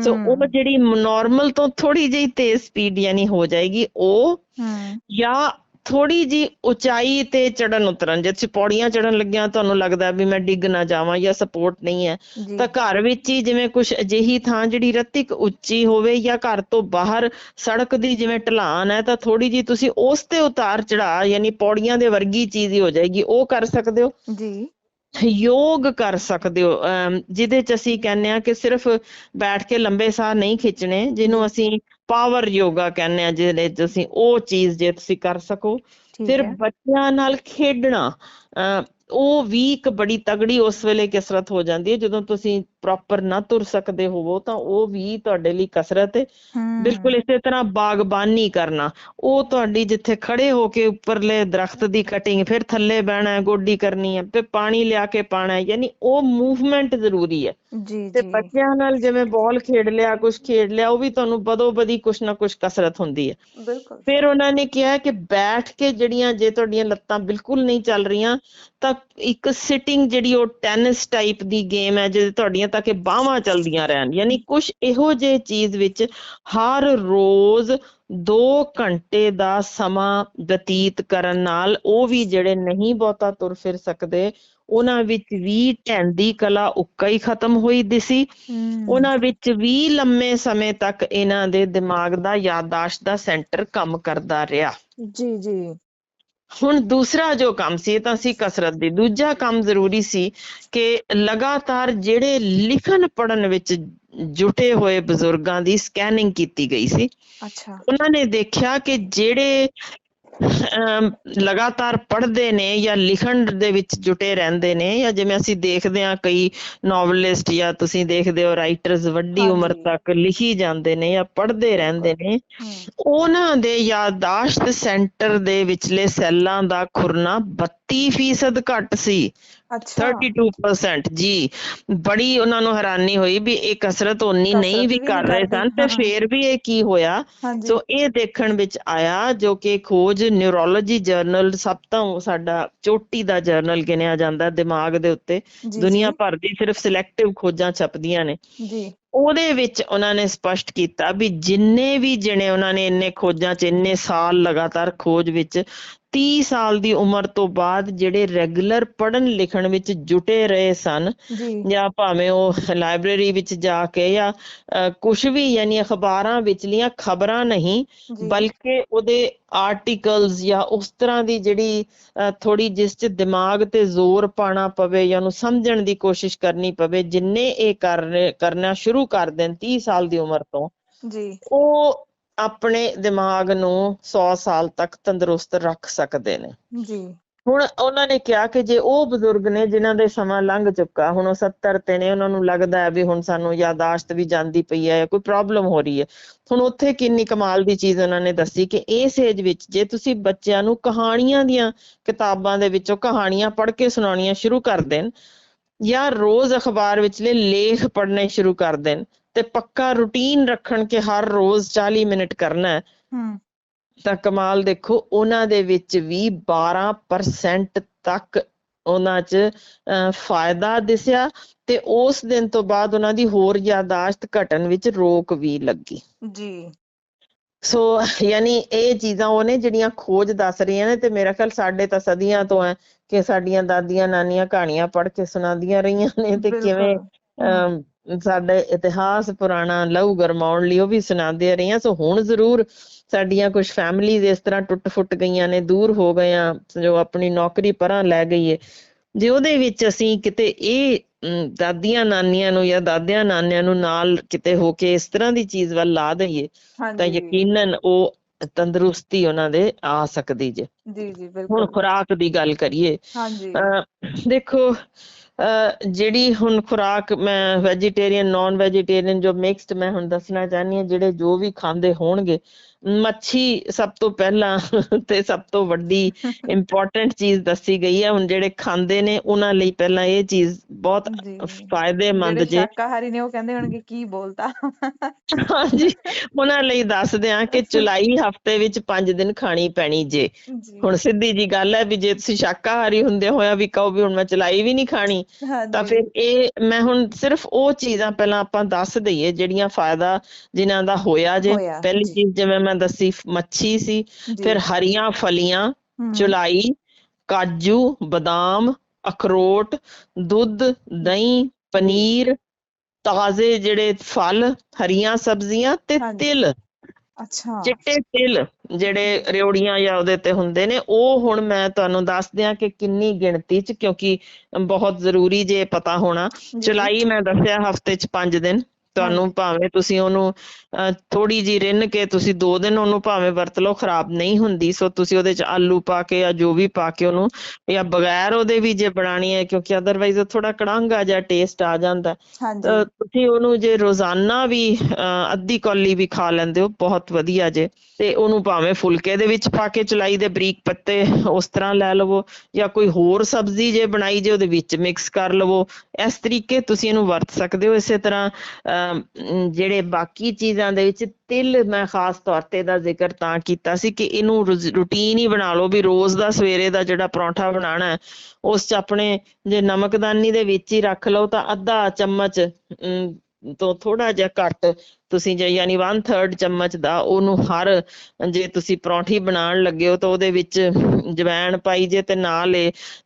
ਸੋ ਉਹ ਜਿਹੜੀ ਨਾਰਮਲ ਤੋਂ ਥੋੜੀ ਜਿਹੀ ਤੇਜ਼ ਸਪੀਡ ਯਾਨੀ ਹੋ ਜਾਏਗੀ ਉਹ, ਜਾਂ ਥੋੜੀ ਜਿਹੀ ਉਚਾਈ ਤੇ ਚੜਨ ਉਤਰਨ, ਜੇ ਤੁਸੀਂ ਪੌੜੀਆਂ ਚੜਨ ਲੱਗਿਆ ਤੁਹਾਨੂੰ ਲੱਗਦਾ ਵੀ ਮੈਂ ਡਿੱਗ ਨਾ ਜਾਵਾਂ ਜਾਂ ਸਪੋਰਟ ਨਹੀਂ ਹੈ, ਤਾਂ ਘਰ ਵਿੱਚ ਹੀ ਜਿਵੇਂ ਕੁਛ ਅਜਿਹੀ ਥਾਂ ਜਿਹੜੀ ਰੱਤਿਕ ਉੱਚੀ ਹੋਵੇ, ਜਾਂ ਘਰ ਤੋਂ ਬਾਹਰ ਸੜਕ ਦੀ ਜਿਵੇਂ ਢਲਾਨ ਹੈ ਤਾਂ ਥੋੜੀ ਜਿਹੀ ਤੁਸੀਂ ਉਸ ਤੇ ਉਤਾਰ ਚੜਾ, ਯਾਨੀ ਪੌੜੀਆਂ ਦੇ ਵਰਗੀ ਚੀਜ਼ ਹੀ ਹੋ ਜਾਏਗੀ, ਉਹ ਕਰ ਸਕਦੇ ਹੋ। ਜੀ ਯੋਗ ਕਰ ਸਕਦੇ ਹੋ, ਜਿਹਦੇ ਚ ਅਸੀਂ ਕਹਿੰਦੇ ਹਾਂ ਕਿ ਸਿਰਫ ਬੈਠ ਕੇ ਲੰਬੇ ਸਾਹ ਨਹੀਂ ਖਿੱਚਣੇ, ਜਿਹਨੂੰ ਅਸੀਂ ਪਾਵਰ ਯੋਗਾ ਕਹਿੰਦੇ ਹਾਂ, ਜਿਹਦੇ ਚ ਅਸੀਂ ਉਹ ਚੀਜ਼ ਜੇ ਤੁਸੀਂ ਕਰ ਸਕੋ। ਫਿਰ ਬੱਚਿਆਂ ਨਾਲ ਖੇਡਣਾ, ਉਹ ਵੀ ਇੱਕ ਬੜੀ ਤਗੜੀ ਉਸ ਵੇਲੇ ਕਸਰਤ ਹੋ ਜਾਂਦੀ ਹੈ ਜਦੋਂ ਤੁਸੀਂ ਪ੍ਰੋਪਰ ਨਾ ਤੁਰ ਸਕਦੇ ਹੋਵੋ, ਤਾਂ ਉਹ ਵੀ ਤੁਹਾਡੇ ਲਈ ਕਸਰਤ ਹੈ। ਬਿਲਕੁਲ ਇਸੇ ਤਰ੍ਹਾਂ ਬਾਗਬਾਨੀ ਕਰਨਾ, ਉਹ ਤੁਹਾਡੀ ਜਿੱਥੇ ਖੜੇ ਹੋ ਕੇ ਉੱਪਰਲੇ ਦਰਖਤ ਦੀ ਕਟਿੰਗ, ਫਿਰ ਥੱਲੇ ਬਹਿਣਾ, ਗੋਡੀ ਕਰਨੀ ਹੈ, ਫਿਰ ਪਾਣੀ ਲਿਆ ਕੇ ਪਾਣਾ, ਯਾਨੀ ਉਹ ਮੂਵਮੈਂਟ ਜ਼ਰੂਰੀ ਹੈ। ਤੇ ਬੱਚਿਆਂ ਨਾਲ ਜਿਵੇਂ ਬਾਲ ਖੇਡ ਲਿਆ, ਕੁਛ ਖੇਡ ਲਿਆ, ਉਹ ਵੀ ਤੁਹਾਨੂੰ ਬਦੋ ਬਦੀ ਕੁਛ ਨਾ ਕੁਛ ਕਸਰਤ ਹੁੰਦੀ ਹੈ। ਫਿਰ ਉਹਨਾਂ ਨੇ ਕਿਹਾ ਕਿ ਬੈਠ ਕੇ ਜਿਹੜੀਆਂ, ਜੇ ਤੁਹਾਡੀਆਂ ਲੱਤਾਂ ਬਿਲਕੁਲ ਨਹੀਂ ਚੱਲ ਰਹੀਆਂ ਤਾਂ ਇੱਕ ਸਿਟਿੰਗ ਜਿਹੜੀ ਉਹ ਟੈਨਿਸ ਟਾਈਪ ਦੀ ਗੇਮ ਹੈ ਜਿਹਦੇ ਤੁਹਾਡੀਆਂ ਤਾਂ ਕਿ ਬਾਹਾਂ ਚੱਲਦੀਆਂ ਰਹਿਣ, ਯਾਨੀ ਕੁਛ ਇਹੋ ਜਿਹੇ ਚੀਜ਼ ਵਿੱਚ ਹਰ ਰੋਜ਼ 2 ਘੰਟੇ ਦਾ ਸਮਾਂ ਬਤੀਤ ਕਰਨ ਨਾਲ ਉਹ ਵੀ ਜਿਹੜੇ ਨਹੀਂ ਬਹੁਤਾ ਤੁਰ ਫਿਰ ਸਕਦੇ, ਉਹਨਾਂ ਵਿੱਚ ਵੀ ਢਹਿਣ ਦੀ ਕਲਾ ਉੱਕਾ ਹੀ ਖਤਮ ਹੋਈ ਦਿਸੀ। ਉਹਨਾਂ ਵਿੱਚ ਵੀ ਲੰਮੇ ਸਮੇਂ ਤੱਕ ਇਹਨਾਂ ਦੇ ਦਿਮਾਗ ਦਾ ਯਾਦਾਸ਼ਤ ਦਾ ਸੈਂਟਰ ਕੰਮ ਕਰਦਾ ਰਿਹਾ। ਜੀ ਜੀ ਹੁਣ ਦੂਸਰਾ ਜੋ ਕੰਮ ਸੀ, ਇਹ ਤਾਂ ਸੀ ਕਸਰਤ ਦੀ, ਦੂਜਾ ਕੰਮ ਜ਼ਰੂਰੀ ਸੀ ਕਿ ਲਗਾਤਾਰ ਜਿਹੜੇ ਲਿਖਣ ਪੜ੍ਹਨ ਵਿੱਚ ਜੁਟੇ ਹੋਏ ਬਜ਼ੁਰਗਾਂ ਦੀ ਸਕੈਨਿੰਗ ਕੀਤੀ ਗਈ ਸੀ। ਅੱਛਾ ਉਹਨਾਂ ਨੇ ਦੇਖਿਆ ਕਿ ਜਿਹੜੇ ਲਗਾਤਾਰ ਪੜ੍ਹਦੇ ਨੇ ਜਾਂ ਲਿਖਣ ਦੇ ਵਿੱਚ ਜੁਟੇ ਰਹਿੰਦੇ ਨੇ, ਜਾਂ ਜਿਵੇਂ ਅਸੀਂ ਦੇਖਦੇ ਹਾਂ ਕਈ ਨੋਵਲਿਸਟ ਜਾਂ ਤੁਸੀਂ ਦੇਖਦੇ ਹੋ ਰਾਈਟਰਸ ਵੱਡੀ ਉਮਰ ਹਾਂਜੀ ਤੱਕ ਲਿਖੀ ਜਾਂਦੇ ਨੇ ਜਾਂ ਪੜ੍ਹਦੇ ਰਹਿੰਦੇ ਬਿਲਕੁਲ। ਨੇ, ਉਹਨਾਂ ਦੇ ਯਾਦਾਸ਼ਤ ਸੈਂਟਰ ਦੇ ਵਿਚਲੇ ਸੈੱਲਾਂ ਦਾ ਖੁਰਨਾ 32% ਘੱਟ ਸੀ। ਅੱਛਾ 32% ਜੀ। ਬੜੀ ਉਹਨਾਂ ਨੂੰ ਹੈਰਾਨੀ ਹੋਈ ਵੀ ਇਹ ਕਸਰਤ ਓਨੀ ਨਹੀਂ ਕਸਰਤ ਵੀ ਵੀ ਨਹੀਂ ਕਰ ਰਹੇ ਕਰਦੇ ਸਨ, ਤੇ ਹਾਂ। ਫੇਰ ਵੀ ਇਹ ਕੀ ਹੋਇਆ। ਹਾਂਜੀ ਸੋ ਇਹ ਦੇਖਣ ਵਿੱਚ ਆਇਆ, ਜੋ ਕਿ ਖੋਜ ਨਿਊਰੋਲੋਜੀ ਜਰਨਲ ਸਭ ਤੋਂ ਸਾਡਾ ਚੋਟੀ ਦਾ ਜਰਨਲ ਗਿਣਿਆ ਜਾਂਦਾ ਦਿਮਾਗ ਦੇ ਉੱਤੇ, ਜੀ ਜੀ ਦੁਨੀਆ ਭਰ ਦੀ ਸਿਰਫ ਸਿਲੈਕਟਿਵ ਖੋਜਾਂ ਛਪਦੀਆਂ ਨੇ। ਜੀ ਉਹਦੇ ਵਿੱਚ ਉਹਨਾਂ ਨੇ ਸਪਸ਼ਟ ਕੀਤਾ ਵੀ ਜਿੰਨੇ ਵੀ ਜਣੇ ਉਹਨਾਂ ਨੇ ਇੰਨੇ ਖੋਜਾਂ 'ਚ ਇੰਨੇ ਸਾਲ ਲਗਾਤਾਰ ਖੋਜ ਵਿੱਚ 30 ਸਾਲ ਦੀ ਉਮਰ ਤੋਂ ਬਾਅਦ ਜਿਹੜੇ ਰੈਗੂਲਰ ਪੜ੍ਹਨ ਲਿਖਣ ਵਿੱਚ ਜੁਟੇ ਰਹੇ ਸਨ, ਜੀ ਜਾਂ ਭਾਵੇਂ ਉਹ ਲਾਇਬ੍ਰੇਰੀ ਵਿੱਚ ਜਾ ਕੇ ਜਾਂ ਕੁਛ ਵੀ, ਯਾਨੀ ਅਖਬਾਰਾਂ ਵਿਚਲੀਆਂ ਖਬਰਾਂ ਨਹੀਂ ਜੀ ਬਲਕਿ ਉਹਦੇ ਆਰਟੀਕਲਸ ਜਾਂ ਉਸ ਤਰ੍ਹਾਂ ਦੀ ਜਿਹੜੀ ਥੋੜੀ ਜਿਸ 'ਚ ਦਿਮਾਗ ਤੇ ਜ਼ੋਰ ਪਾਉਣਾ ਪਵੇ ਜਾਂ ਉਹਨੂੰ ਸਮਝਣ ਦੀ ਕੋਸ਼ਿਸ਼ ਕਰਨੀ ਪਵੇ, ਜਿੰਨੇ ਇਹ ਕਰਨਾ ਸ਼ੁਰੂ ਕਰ ਦੇਣ 30 ਸਾਲ ਦੀ ਉਮਰ ਤੋਂ, ਜੀ ਉਹ ਆਪਣੇ ਦਿਮਾਗ ਨੂੰ 100 ਸਾਲ ਤੱਕ ਤੰਦਰੁਸਤ ਰੱਖ ਸਕਦੇ ਨੇ। ਜੀ ਹੁਣ ਉਹਨਾਂ ਨੇ ਕਿਹਾ ਕਿ ਜੇ ਉਹ ਬਜ਼ੁਰਗ ਨੇ ਜਿਨ੍ਹਾਂ ਦੇ ਸਮਾਂ ਲੰਘ ਚੁੱਕਾ, ਹੁਣ ਉਹ 70 ਤੇ ਨੇ, ਉਹਨਾਂ ਨੂੰ ਲੱਗਦਾ ਹੈ ਵੀ ਹੁਣ ਸਾਨੂੰ ਯਾਦਾਸ਼ਤ ਵੀ ਜਾਂਦੀ ਪਈ ਹੈ, ਕੋਈ ਪ੍ਰੋਬਲਮ ਹੋ ਰਹੀ ਹੈ। ਹੁਣ ਉੱਥੇ ਕਿੰਨੀ ਕਮਾਲ ਦੀ ਚੀਜ਼ ਉਹਨਾਂ ਨੇ ਦੱਸੀ ਕਿ ਇਸ ਏਜ ਵਿੱਚ ਜੇ ਤੁਸੀਂ ਬੱਚਿਆਂ ਨੂੰ ਕਹਾਣੀਆਂ ਦੀਆਂ ਕਿਤਾਬਾਂ ਦੇ ਵਿੱਚੋਂ ਕਹਾਣੀਆਂ ਪੜ੍ਹ ਕੇ ਸੁਣਾਉਣੀਆਂ ਸ਼ੁਰੂ ਕਰ ਦੇਣ, ਜਾਂ ਰੋਜ਼ ਅਖਬਾਰ ਵਿਚਲੇ ਲੇਖ ਪੜ੍ਹਨੇ ਸ਼ੁਰੂ ਕਰ ਦੇਣ, ਤੇ ਪੱਕਾ ਰੂਟੀਨ ਰੱਖਣ ਕਿ ਹਰ ਰੋਜ਼ 40 ਮਿੰਟ ਕਰਨਾ ਹੈ, ਤਾਂ ਕਮਾਲ ਦੇਖੋ ਉਹਨਾਂ ਦੇ ਵਿੱਚ ਵੀ 12% ਤੱਕ ਉਹਨਾਂ 'ਚ ਫਾਇਦਾ ਦਿਸਿਆ, ਤੇ ਉਸ ਦਿਨ ਤੋਂ ਬਾਅਦ ਉਹਨਾਂ ਦੀ ਹੋਰ ਯਾਦਾਸ਼ਤ ਘਟਣ ਵਿੱਚ ਰੋਕ ਵੀ ਲੱਗੀ। ਜੀ ਸੋ ਯਾਨੀ ਇਹ ਚੀਜ਼ਾਂ ਉਹ ਨੇ ਜਿਹੜੀਆਂ ਖੋਜ ਦੱਸ ਰਹੀਆਂ ਨੇ, ਤੇ ਮੇਰਾ ਖਿਆਲ ਸਾਡੇ ਤਾਂ ਸਦੀਆਂ ਤੋਂ ਹੈ ਕਿ ਸਾਡੀਆਂ ਦਾਦੀਆਂ ਨਾਨੀਆਂ ਕਹਾਣੀਆਂ ਪੜ੍ਹ ਕੇ ਸੁਣਾਉਂਦੀਆਂ ਰਹੀਆਂ ਨੇ, ਤੇ ਕਿਵੇਂ ਸਾਡੇ ਇਤਿਹਾਸ ਪੁਰਾਣਾ ਲਹੂ ਗਰਮਾਉਣ ਲਈ ਉਹ ਵੀ ਸੁਣਾਉਂਦੀਆਂ ਰਹੀਆਂ। ਸੋ ਹੁਣ ਜ਼ਰੂਰ ਸਾਡੀਆਂ ਕੁਝ ਫੈਮਿਲੀਜ਼ ਇਸ ਤਰ੍ਹਾਂ ਟੁੱਟ ਫੁੱਟ ਗਈਆਂ ਨੇ, ਦੂਰ ਹੋ ਗਏ ਆ, ਜੋ ਆਪਣੀ ਨੌਕਰੀ ਪਰਾਂ ਲੈ ਗਈ ਹੈ, ਜੇ ਉਹਦੇ ਵਿੱਚ ਅਸੀਂ ਕਿਤੇ ਇਹ ਦਾਦੀਆਂ ਨਾਨੀਆਂ ਨੂੰ ਜਾਂ ਦਾਦਿਆਂ ਨਾਨਿਆਂ ਨੂੰ ਨਾਲ ਕਿਤੇ ਹੋ ਕੇ ਇਸ ਤਰ੍ਹਾਂ ਦੀ ਚੀਜ਼ ਵੱਲ ਲਾ ਦਈਏ, ਤਾਂ ਯਕੀਨਨ ਉਹ ਤੰਦਰੁਸਤੀ ਉਹਨਾਂ ਦੇ ਆ ਸਕਦੀ ਜੇ। ਜੀ ਜੀ ਹੁਣ ਬਿਲਕੁਲ ਖੁਰਾਕ ਦੀ ਗੱਲ ਕਰੀਏ, ਹਾਂਜੀ ਦੇਖੋ ਜਿਹੜੀ ਹੁਣ ਖੁਰਾਕ, ਮੈਂ ਵੈਜੀਟੇਰੀਅਨ ਨੋਨ ਵੈਜੀਟੇਰੀਅਨ ਜੋ ਮਿਕਸਡ, ਮੈਂ ਹੁਣ ਦੱਸਣਾ ਚਾਹੁੰਦੀ ਹਾਂ, ਜਿਹੜੇ ਜੋ ਵੀ ਖਾਂਦੇ ਹੋਣਗੇ, ਮੱਛੀ ਸਭ ਤੋਂ ਪਹਿਲਾਂ ਤੇ ਸਭ ਤੋਂ ਵੱਡੀ ਇੰਪੋਰਟੈਂਟ ਚੀਜ਼ ਦੱਸੀ ਗਈ ਹੈ। ਹੁਣ ਜਿਹੜੇ ਖਾਂਦੇ ਨੇ ਉਹਨਾਂ ਲਈ ਪਹਿਲਾਂ ਇਹ ਚੀਜ਼ ਬਹੁਤ ਜੀ ਫਾਇਦੇਮੰਦ ਜਿਹੜੇ ਜੇ। ਸ਼ਾਕਾਹਾਰੀ ਨੇ ਉਹ ਕਹਿੰਦੇ ਹੋਣਗੇ ਕੀ ਬੋਲਤਾ। ਹਾਂਜੀ, ਉਹਨਾਂ ਲਈ ਦੱਸਦੇ ਹਾਂ ਕਿ ਚੁਲਾਈ ਹਫ਼ਤੇ ਵਿੱਚ 5 ਦਿਨ ਖਾਣੀ ਪੈਣੀ ਜੇ। ਜੀ ਹੁਣ ਸਿੱਧੀ ਜੀ ਗੱਲ ਹੈ ਵੀ ਜੇ ਤੁਸੀਂ ਸ਼ਾਕਾਹਾਰੀ ਹੁੰਦੇ ਹੋਇਆ ਵੀ ਕਹੋ ਵੀ ਹੁਣ ਮੈਂ ਚੁਲਾਈ ਵੀ ਨਹੀਂ ਖਾਣੀ, ਤਾਂ ਹਾਂਜੀ ਫਿਰ ਇਹ ਮੈਂ ਹੁਣ ਸਿਰਫ ਉਹ ਚੀਜ਼ਾਂ ਪਹਿਲਾਂ ਆਪਾਂ ਦੱਸ ਦਈਏ ਜਿਹੜੀਆਂ ਫਾਇਦਾ ਜਿਨ੍ਹਾਂ ਦਾ ਹੋਇਆ ਜੇ। ਹੋਇਆ ਪਹਿਲੀ ਜੀ ਚੀਜ਼ ਜਿਵੇਂ ਮੈਂ ਦੱਸੀ ਮੱਛੀ ਸੀ, ਫਿਰ ਜੀ ਹਰੀਆਂ ਫਲੀਆਂ, ਚੁਲਾਈ, ਕਾਜੂ, ਬਦਾਮ, ਅਖਰੋਟ, ਦੁੱਧ, ਦਹੀਂ, ਪਨੀਰ, ਤਾਜ਼ੇ ਜਿਹੜੇ ਫਲ, ਹਰੀਆਂ ਸਬਜ਼ੀਆਂ ਤੇ ਤਿਲ, ਅੱਛਾ ਚਿੱਟੇ ਤਿਲ ਜਿਹੜੇ ਰਿਉੜੀਆਂ ਜਾਂ ਉਹਦੇ ਤੇ ਹੁੰਦੇ ਨੇ, ਉਹ ਹੁਣ ਮੈਂ ਤੁਹਾਨੂੰ ਦੱਸ ਦਿਆਂ ਕਿ ਕਿੰਨੀ ਗਿਣਤੀ 'ਚ, ਕਿਉਂਕਿ ਬਹੁਤ ਜ਼ਰੂਰੀ ਜੇ ਪਤਾ ਹੋਣਾ। ਜੀ ਚੁਲਾਈ ਮੈਂ ਦੱਸਿਆ ਹਫ਼ਤੇ 'ਚ 5 ਦਿਨ, ਤੁਹਾਨੂੰ ਭਾਵੇਂ ਤੁਸੀਂ ਉਹਨੂੰ ਥੋੜੀ ਜਿਹੀ ਰਿੰਨ ਕੇ ਤੁਸੀਂ 2 ਦਿਨ ਉਹਨੂੰ ਭਾਵੇਂ ਵਰਤ ਲਓ, ਖਰਾਬ ਨਹੀਂ ਹੁੰਦੀ। ਸੋ ਤੁਸੀਂ ਉਹਦੇ 'ਚ ਆਲੂ ਪਾ ਕੇ ਜਾਂ ਜੋ ਵੀ ਪਾ ਕੇ ਉਹਨੂੰ, ਜਾਂ ਬਗੈਰ ਉਹਦੇ ਵੀ ਜੇ ਬਣਾਉਣੀ ਹੈ, ਕਿਉਂਕਿ ਅਦਰਵਾਈਜ਼ ਥੋੜਾ ਕੜਾਂਗਾ ਜਿਹਾ ਟੇਸਟ ਆ ਜਾਂਦਾ, ਹਾਂਜੀ ਤੁਸੀਂ ਉਹਨੂੰ ਜੇ ਰੋਜ਼ਾਨਾ ਵੀ ਅੱਧੀ ਕੌਲੀ ਵੀ ਖਾ ਲੈਂਦੇ ਹੋ, ਬਹੁਤ ਵਧੀਆ ਜੇ। ਤੇ ਉਹਨੂੰ ਭਾਵੇਂ ਫੁਲਕੇ ਦੇ ਵਿੱਚ ਪਾ ਕੇ ਚੁਲਾਈ ਦੇ ਬਰੀਕ ਪੱਤੇ ਉਸ ਤਰ੍ਹਾਂ ਲੈ ਲਵੋ, ਜਾਂ ਕੋਈ ਹੋਰ ਸਬਜ਼ੀ ਜੇ ਬਣਾਈ ਜੇ ਉਹਦੇ ਵਿੱਚ ਮਿਕਸ ਕਰ ਲਵੋ, ਇਸ ਤਰੀਕੇ ਤੁਸੀਂ ਇਹਨੂੰ ਵਰਤ ਸਕਦੇ ਹੋ। ਇਸੇ ਤਰ੍ਹਾਂ ਜਿਹੜੇ ਬਾਕੀ ਚੀਜ਼ਾਂ ਦੇ ਵਿੱਚ ਤਿਲ, ਮੈਂ ਖਾਸ ਤੌਰ ਤੇ ਇਹਦਾ ਜ਼ਿਕਰ ਤਾਂ ਕੀਤਾ ਸੀ ਕਿ ਇਹਨੂੰ ਰੂਟੀਨ ਹੀ ਬਣਾ ਲਓ ਵੀ ਰੋਜ਼ ਦਾ ਸਵੇਰੇ ਦਾ ਜਿਹੜਾ ਪਰੌਂਠਾ ਬਣਾਉਣਾ, ਉਸ 'ਚ ਆਪਣੇ ਜੇ ਨਮਕਦਾਨੀ ਦੇ ਵਿੱਚ ਹੀ ਰੱਖ ਲਓ ਤਾਂ ਅੱਧਾ ਚਮਚ ਤੋਂ ਥੋੜਾ ਜਿਹਾ ਘੱਟ ਤੁਸੀਂ ਜੇ ਯਾਨੀ 1/3 ਚਮਚ ਦਾ ਉਹਨੂੰ ਹਰ, ਜੇ ਤੁਸੀਂ ਪਰੌਂਠੀ ਬਣਾਉਣ ਲੱਗੇ ਹੋ ਤਾਂ ਉਹਦੇ ਵਿੱਚ ਜਵੈਣ ਪਾਈ ਜੇ, ਤੇ ਨਾਲ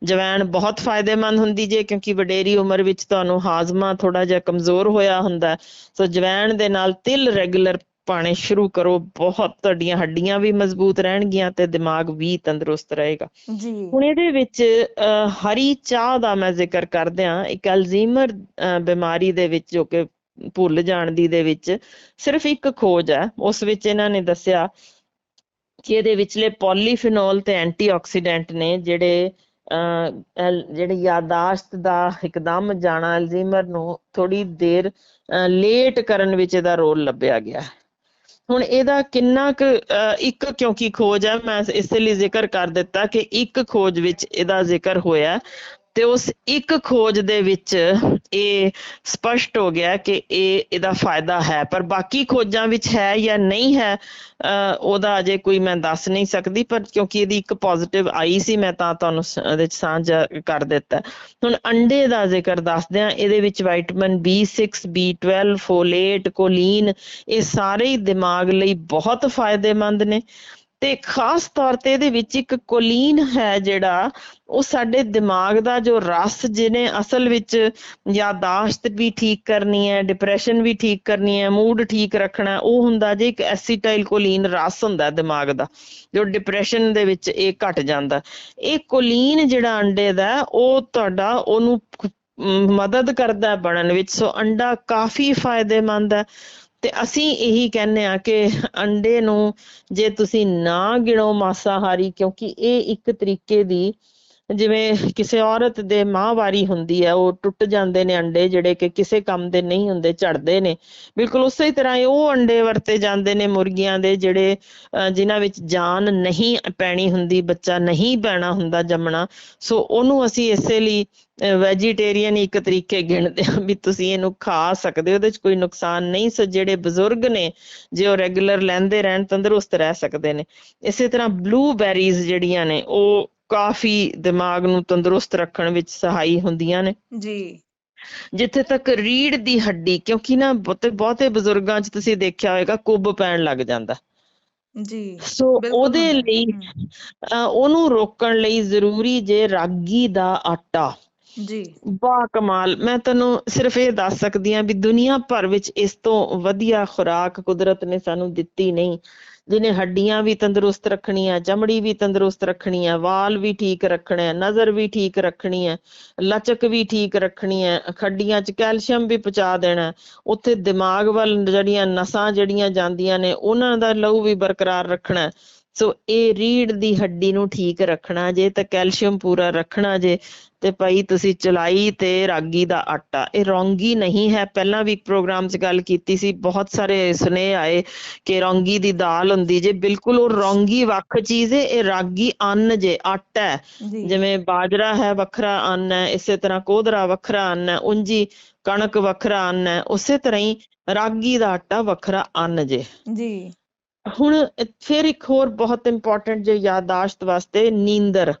ਜਵੈਣ ਬਹੁਤ ਫਾਇਦੇਮੰਦ ਹੁੰਦੀ ਜੇ, ਕਿਉਂਕਿ ਵਡੇਰੀ ਉਮਰ ਵਿੱਚ ਤੁਹਾਨੂੰ ਹਾਜ਼ਮਾ ਥੋੜਾ ਜਿਹਾ ਕਮਜ਼ੋਰ ਹੋਇਆ ਹੁੰਦਾ। ਸੋ ਜਵੈਣ ਦੇ ਨਾਲ ਤਿਲ ਰੈਗੂਲਰ ਪਾਣੇ ਸ਼ੁਰੂ ਕਰੋ, ਬਹੁਤ ਤੁਹਾਡੀਆਂ ਹੱਡੀਆਂ ਵੀ ਮਜ਼ਬੂਤ ਰਹਿਣਗੀਆਂ ਤੇ ਦਿਮਾਗ ਵੀ ਤੰਦਰੁਸਤ ਰਹੇਗਾ। ਜੀ ਹੁਣ ਇਹਦੇ ਵਿੱਚ ਹਰੀ ਚਾਹ ਦਾ ਮੈਂ ਜ਼ਿਕਰ ਕਰਦਿਆਂ, ਇੱਕ ਅਲਜ਼ੀਮਰ ਬਿਮਾਰੀ ਦੇ ਵਿੱਚ, ਜੋ ਕਿ ਭੁੱਲ ਜਾਣ ਦੀ ਦੇ ਵਿੱਚ ਸਿਰਫ ਇੱਕ ਖੋਜ ਹੈ, ਉਸ ਵਿੱਚ ਇਹਨਾਂ ਨੇ ਦੱਸਿਆ ਕਿ ਇਹਦੇ ਵਿਚਲੇ ਪੋਲੀਫਿਨੋਲ ਤੇ ਐਂਟੀਆਕਸੀਡੈਂਟ ਨੇ ਜਿਹੜੇ ਜਿਹੜੇ ਯਾਦਾਸ਼ਤ ਦਾ ਇੱਕਦਮ ਜਾਣਾ, ਅਲਜ਼ੀਮਰ ਨੂੰ ਥੋੜੀ ਦੇਰ ਲੇਟ ਕਰਨ ਵਿੱਚ ਇਹਦਾ ਰੋਲ ਲੱਭਿਆ ਗਿਆ। ਹੁਣ ਇਹਦਾ ਕਿੰਨਾ ਕੁ ਇੱਕ ਕਿਉਂਕਿ ਖੋਜ ਹੈ, ਮੈਂ ਇਸੇ ਲਈ ਜ਼ਿਕਰ ਕਰ ਦਿੱਤਾ ਕਿ ਇੱਕ ਖੋਜ ਵਿੱਚ ਇਹਦਾ ਜ਼ਿਕਰ ਹੋਇਆ ਤੇ ਉਸ ਇੱਕ ਖੋਜ ਦੇ ਵਿੱਚ ਇਹ ਸਪਸ਼ਟ ਹੋ ਗਿਆ ਕਿ ਇਹਦਾ ਫਾਇਦਾ ਹੈ, ਪਰ ਬਾਕੀ ਖੋਜਾਂ ਵਿੱਚ ਹੈ ਜਾਂ ਨਹੀਂ ਹੈ ਉਹਦਾ ਅਜੇ ਕੋਈ ਮੈਂ ਦੱਸ ਨਹੀਂ ਸਕਦੀ, ਪਰ ਕਿਉਂਕਿ ਇਹਦੀ ਇੱਕ ਪੋਜ਼ਿਟਿਵ ਆਈ ਸੀ ਮੈਂ ਤਾਂ ਤੁਹਾਨੂੰ ਇਹਦੇ ਚ ਸਾਂਝਾ ਕਰ ਦਿੱਤਾ। ਹੁਣ ਅੰਡੇ ਦਾ ਜ਼ਿਕਰ ਦੱਸਦੇ ਹਾਂ, ਇਹਦੇ ਵਿੱਚ vitamin B6, B12, folate, Colleen, ਇਹ ਸਾਰੇ ਹੀ ਦਿਮਾਗ ਲਈ ਬਹੁਤ ਫਾਇਦੇਮੰਦ ਨੇ। ਤੇ ਖਾਸ ਤੌਰ ਤੇ ਇਹਦੇ ਵਿੱਚ ਇੱਕ ਕੋਲੀਨ ਹੈ ਜਿਹੜਾ ਉਹ ਸਾਡੇ ਦਿਮਾਗ ਦਾ ਜੋ ਰਸ, ਜਿਹਨੇ ਅਸਲ ਵਿੱਚ ਯਾਦਾਸ਼ਤ ਵੀ ਠੀਕ ਕਰਨੀ ਹੈ, ਡਿਪਰੈਸ਼ਨ ਵੀ ਠੀਕ ਕਰਨੀ ਹੈ, ਮੂਡ ਠੀਕ ਰੱਖਣਾ, ਉਹ ਹੁੰਦਾ ਜੇ ਇੱਕ ਐਸੀਟਾਈਲ ਕੋਲੀਨ ਰਸ ਹੁੰਦਾ ਦਿਮਾਗ ਦਾ, ਜੋ ਡਿਪਰੈਸ਼ਨ ਦੇ ਵਿੱਚ ਇਹ ਘਟ ਜਾਂਦਾ। ਇਹ ਕੋਲੀਨ ਜਿਹੜਾ ਅੰਡੇ ਦਾ ਉਹ ਤੁਹਾਡਾ ਉਹਨੂੰ ਮਦਦ ਕਰਦਾ ਬਣਨ ਵਿੱਚ, ਸੋ ਅੰਡਾ ਕਾਫੀ ਫਾਇਦੇਮੰਦ ਹੈ। ਤੇ ਅਸੀਂ ਇਹੀ ਕਹਿੰਦੇ ਆ ਕਿ ਅੰਡੇ ਨੂੰ ਜੇ ਤੁਸੀਂ ਨਾ ਗਿਣੋ ਮਾਸਾਹਾਰੀ, ਕਿਉਂਕਿ ਇਹ ਇੱਕ ਤਰੀਕੇ ਦੀ, ਜਿਵੇਂ ਕਿਸੇ ਔਰਤ ਦੇ ਮਾਹਵਾਰੀ ਹੁੰਦੀ ਹੈ, ਉਹ ਟੁੱਟ ਜਾਂਦੇ ਨੇ ਅੰਡੇ ਜਿਹੜੇ ਕਿ ਕਿਸੇ ਕੰਮ ਦੇ ਨਹੀਂ ਹੁੰਦੇ, ਝੜਦੇ ਨੇ, ਬਿਲਕੁਲ ਉਸੇ ਤਰ੍ਹਾਂ ਉਹ ਅੰਡੇ ਵਰਤੇ ਜਾਂਦੇ ਨੇ ਮੁਰਗੀਆਂ ਦੇ ਜਿਹੜੇ ਜਿਨ੍ਹਾਂ ਵਿੱਚ ਜਾਨ ਨਹੀਂ ਪੈਣੀ ਹੁੰਦੀ, ਬੱਚਾ ਨਹੀਂ ਪੈਣਾ ਹੁੰਦਾ ਜੰਮਣਾ। ਸੋ ਉਹਨੂੰ ਅਸੀਂ ਇਸੇ ਲਈ ਵੈਜੀਟੇਰੀਅਨ ਇੱਕ ਤਰੀਕੇ ਗਿਣਦੇ ਹਾਂ ਵੀ ਤੁਸੀਂ ਇਹਨੂੰ ਖਾ ਸਕਦੇ ਹੋ, ਉਹਦੇ ਚ ਕੋਈ ਨੁਕਸਾਨ ਨਹੀਂ। ਸੋ ਜਿਹੜੇ ਬਜ਼ੁਰਗ ਨੇ ਜੇ ਉਹ ਰੈਗੂਲਰ ਲੈਂਦੇ ਰਹਿਣ ਤੰਦਰੁਸਤ ਰਹਿ ਸਕਦੇ ਨੇ। ਇਸੇ ਤਰ੍ਹਾਂ ਬਲੂਬੈਰੀਜ਼ ਜਿਹੜੀਆਂ ਨੇ ਉਹ ਕਾਫੀ ਦਿਮਾਗ ਨੂੰ ਤੰਦਰੁਸਤ ਰੱਖਣ ਵਿੱਚ ਸਹਾਈ ਹੁੰਦੀਆਂ ਨੇ ਜੀ। ਜਿੱਥੇ ਤੱਕ ਰੀੜ ਦੀ ਹੱਡੀ, ਕਿਉਂਕਿ ਨਾ ਬਹੁਤੇ ਬਜ਼ੁਰਗਾਂ ਚ ਤੁਸੀਂ ਦੇਖਿਆ ਹੋਏਗਾ ਕੁੱਬ ਪੈਣ ਲੱਗ ਜਾਂਦਾ ਜੀ, ਸੋ ਉਹਦੇ ਲਈ ਉਹਨੂੰ ਰੋਕਣ ਲਈ ਜ਼ਰੂਰੀ ਜੇ ਰਾਗੀ ਦਾ ਆਟਾ। ਜੀ, ਬਾ ਕਮਾਲ। ਮੈਂ ਤੁਹਾਨੂੰ ਸਿਰਫ ਇਹ ਦੱਸ ਸਕਦੀ ਹਾਂ ਵੀ ਦੁਨੀਆ ਭਰ ਵਿੱਚ ਇਸ ਤੋਂ ਵਧੀਆ ਖੁਰਾਕ ਕੁਦਰਤ ਨੇ ਸਾਨੂੰ ਦਿੱਤੀ ਨਹੀਂ, ਜਿਹਨੇ ਹੱਡੀਆਂ ਵੀ ਤੰਦਰੁਸਤ ਰੱਖਣੀਆਂ, ਚਮੜੀ ਵੀ ਤੰਦਰੁਸਤ ਰੱਖਣੀ ਹੈ, ਵਾਲ ਵੀ ਠੀਕ ਰੱਖਣੇ ਹੈ, ਨਜ਼ਰ ਵੀ ਠੀਕ ਰੱਖਣੀ ਹੈ, ਲਚਕ ਵੀ ਠੀਕ ਰੱਖਣੀ ਹੈ, ਹੱਡੀਆਂ 'ਚ ਕੈਲਸ਼ੀਅਮ ਵੀ ਪਹੁੰਚਾ ਦੇਣਾ, ਉੱਥੇ ਦਿਮਾਗ ਵੱਲ ਜਿਹੜੀਆਂ ਨਸਾਂ ਜਿਹੜੀਆਂ ਜਾਂਦੀਆਂ ਨੇ ਉਹਨਾਂ ਦਾ ਲਹੂ ਵੀ ਬਰਕਰਾਰ ਰੱਖਣਾ। ਸੋ ਇਹ ਰੀੜ ਦੀ ਹੱਡੀ ਨੂੰ ਠੀਕ ਰੱਖਣਾ ਜੇ ਤਾਂ ਕੈਲਸ਼ੀਅਮ ਪੂਰਾ ਰੱਖਣਾ ਜੇ ਤੇ ਭਾਈ ਤੁਸੀਂ ਚਲਾਈ ਤੇ ਰਾਗੀ ਦਾ ਆਟਾ। ਇਹ ਰੌਂਗੀ ਨਹੀਂ ਹੈ, ਪਹਿਲਾਂ ਵੀ ਇੱਕ ਪ੍ਰੋਗਰਾਮ 'ਚ ਗੱਲ ਕੀਤੀ ਸੀ, ਬਹੁਤ ਸਾਰੇ ਸੁਨੇਹੇ ਆਏ ਕਿ ਰੌਂਗੀ ਦੀ ਦਾਲ ਹੁੰਦੀ ਜੇ, ਬਿਲਕੁਲ ਉਹ ਰੌਂਗੀ ਵੱਖ ਚੀਜ਼ ਹੈ, ਇਹ ਰਾਗੀ ਅੰਨ ਜੇ, ਆਟਾ ਹੈ। ਜਿਵੇਂ ਬਾਜਰਾ ਹੈ ਵੱਖਰਾ ਅੰਨ ਹੈ, ਇਸੇ ਤਰ੍ਹਾਂ ਕੋਦਰਾ ਵੱਖਰਾ ਅੰਨ ਹੈ, ਉਂਜੀ ਕਣਕ ਵੱਖਰਾ ਅੰਨ ਹੈ, ਉਸੇ ਤਰ੍ਹਾਂ ਹੀ ਰਾਗੀ ਦਾ ਆਟਾ ਵੱਖਰਾ ਅੰਨ ਜੇ ਜੀ। ਹੁਣ ਫਿਰ ਇੱਕ ਹੋਰ ਬਹੁਤ ਇੰਪੋਰਟੈਂਟ ਜੇ ਯਾਦਾਸ਼ਤ ਵਾਸਤੇ, ਨੀਂਦਰ।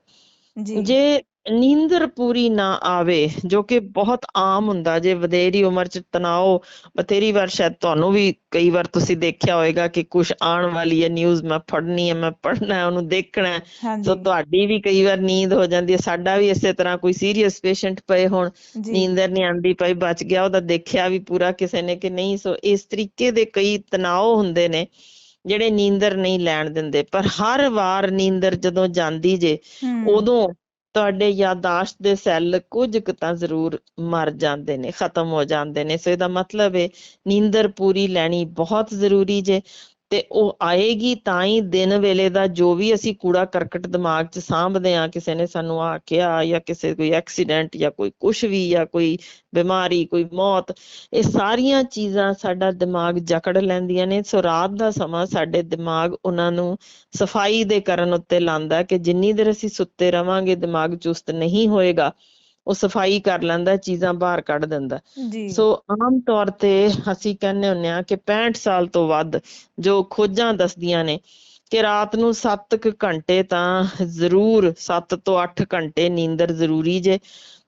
ਜੇ ਨੀਂਦਰ ਪੂਰੀ ਨਾ ਆਵੇ, ਜੋ ਕਿ ਬਹੁਤ ਆਮ ਹੁੰਦਾ ਜੇ ਵਧੇਰੀ ਉਮਰ ਚ ਤਣਾਅ ਬਥੇਰੀ ਵਾਰ, ਸ਼ਾਇਦ ਤੁਹਾਨੂੰ ਵੀ ਕਈ ਵਾਰ ਤੁਸੀਂ ਦੇਖਿਆ ਹੋਏਗਾ ਕਿ ਕੁਛ ਆਉਣ ਵਾਲੀ ਹੈ ਨਿਊਜ਼, ਮੈਂ ਪੜ੍ਹਨੀ ਹੈ, ਮੈਂ ਪੜ੍ਹਨਾ, ਉਹਨੂੰ ਦੇਖਣਾ, ਸੋ ਤੁਹਾਡੀ ਵੀ ਕਈ ਵਾਰ ਨੀਂਦ ਹੋ ਜਾਂਦੀ ਹੈ। ਸਾਡਾ ਵੀ ਇਸੇ ਤਰ੍ਹਾਂ ਕੋਈ ਸੀਰੀਅਸ ਪੇਸ਼ੈਂਟ ਪਏ ਹੋਣ, ਨੀਂਦਰ ਨਹੀਂ ਆਉਂਦੀ ਪਈ, ਬਚ ਗਿਆ, ਉਹਦਾ ਦੇਖਿਆ ਵੀ ਪੂਰਾ ਕਿਸੇ ਨੇ ਕਿ ਨਹੀਂ। ਸੋ ਇਸ ਤਰੀਕੇ ਦੇ ਕਈ ਤਣਾਅ ਹੁੰਦੇ ਨੇ ਜਿਹੜੇ ਨੀਂਦਰ ਨਹੀਂ ਲੈਣ ਦਿੰਦੇ, ਪਰ ਹਰ ਵਾਰ ਨੀਂਦਰ ਜਦੋਂ ਜਾਂਦੀ ਜੇ ਉਦੋਂ ਤੁਹਾਡੇ ਯਾਦਾਸ਼ਤ ਦੇ ਸੈੱਲ ਕੁਝ ਕੁ ਤਾਂ ਜ਼ਰੂਰ ਮਰ ਜਾਂਦੇ ਨੇ, ਖਤਮ ਹੋ ਜਾਂਦੇ ਨੇ। ਸੋ ਇਹਦਾ ਮਤਲਬ ਹੈ ਨੀਂਦਰ ਪੂਰੀ ਲੈਣੀ ਬਹੁਤ ਜ਼ਰੂਰੀ ਜੇ, ਤੇ ਉਹ ਆਏਗੀ ਤਾਂ ਹੀ ਦਿਨ ਵੇਲੇ ਦਾ ਜੋ ਵੀ ਅਸੀਂ ਕੂੜਾ ਕਰਕਟ ਦਿਮਾਗ 'ਚ ਸਾਂਭਦੇ ਹਾਂ, ਕਿਸੇ ਨੇ ਸਾਨੂੰ ਆ ਕਿਹਾ ਜਾਂ ਕਿਸੇ ਕੋਈ ਐਕਸੀਡੈਂਟ ਜਾਂ ਕੋਈ ਕੁਛ ਵੀ ਜਾਂ ਕੋਈ ਬਿਮਾਰੀ, ਕੋਈ ਮੌਤ, ਇਹ ਸਾਰੀਆਂ ਚੀਜ਼ਾਂ ਸਾਡਾ ਦਿਮਾਗ ਜਕੜ ਲੈਂਦੀਆਂ ਨੇ। ਸੋ ਰਾਤ ਦਾ ਸਮਾਂ ਸਾਡੇ ਦਿਮਾਗ ਉਹਨਾਂ ਨੂੰ ਸਫਾਈ ਦੇ ਕਰਨ ਉੱਤੇ ਲਾਉਂਦਾ ਕਿ ਜਿੰਨੀ ਦੇਰ ਅਸੀਂ ਸੁੱਤੇ ਰਵਾਂਗੇ ਦਿਮਾਗ ਚੁਸਤ ਨਹੀਂ ਹੋਏਗਾ, ਉਹ ਸਫਾਈ ਕਰ ਲੈਂਦਾ, ਚੀਜ਼ਾਂ ਬਾਹਰ ਕੱਢ ਦਿੰਦਾ। ਸੋ ਆਮ ਤੌਰ ਤੇ ਅਸੀਂ ਕਹਿੰਦੇ ਹੁੰਦੇ ਹਾਂ ਕਿ 65 ਸਾਲ ਤੋਂ ਵੱਧ ਜੋ ਖੋਜਾਂ ਦੱਸਦੀਆਂ ਨੇ ਕਿ ਰਾਤ ਨੂੰ 7 ਘੰਟੇ ਤਾਂ ਜ਼ਰੂਰ, 7 ਤੋਂ 8 ਘੰਟੇ ਨੀਂਦਰ ਜ਼ਰੂਰੀ ਜੇ।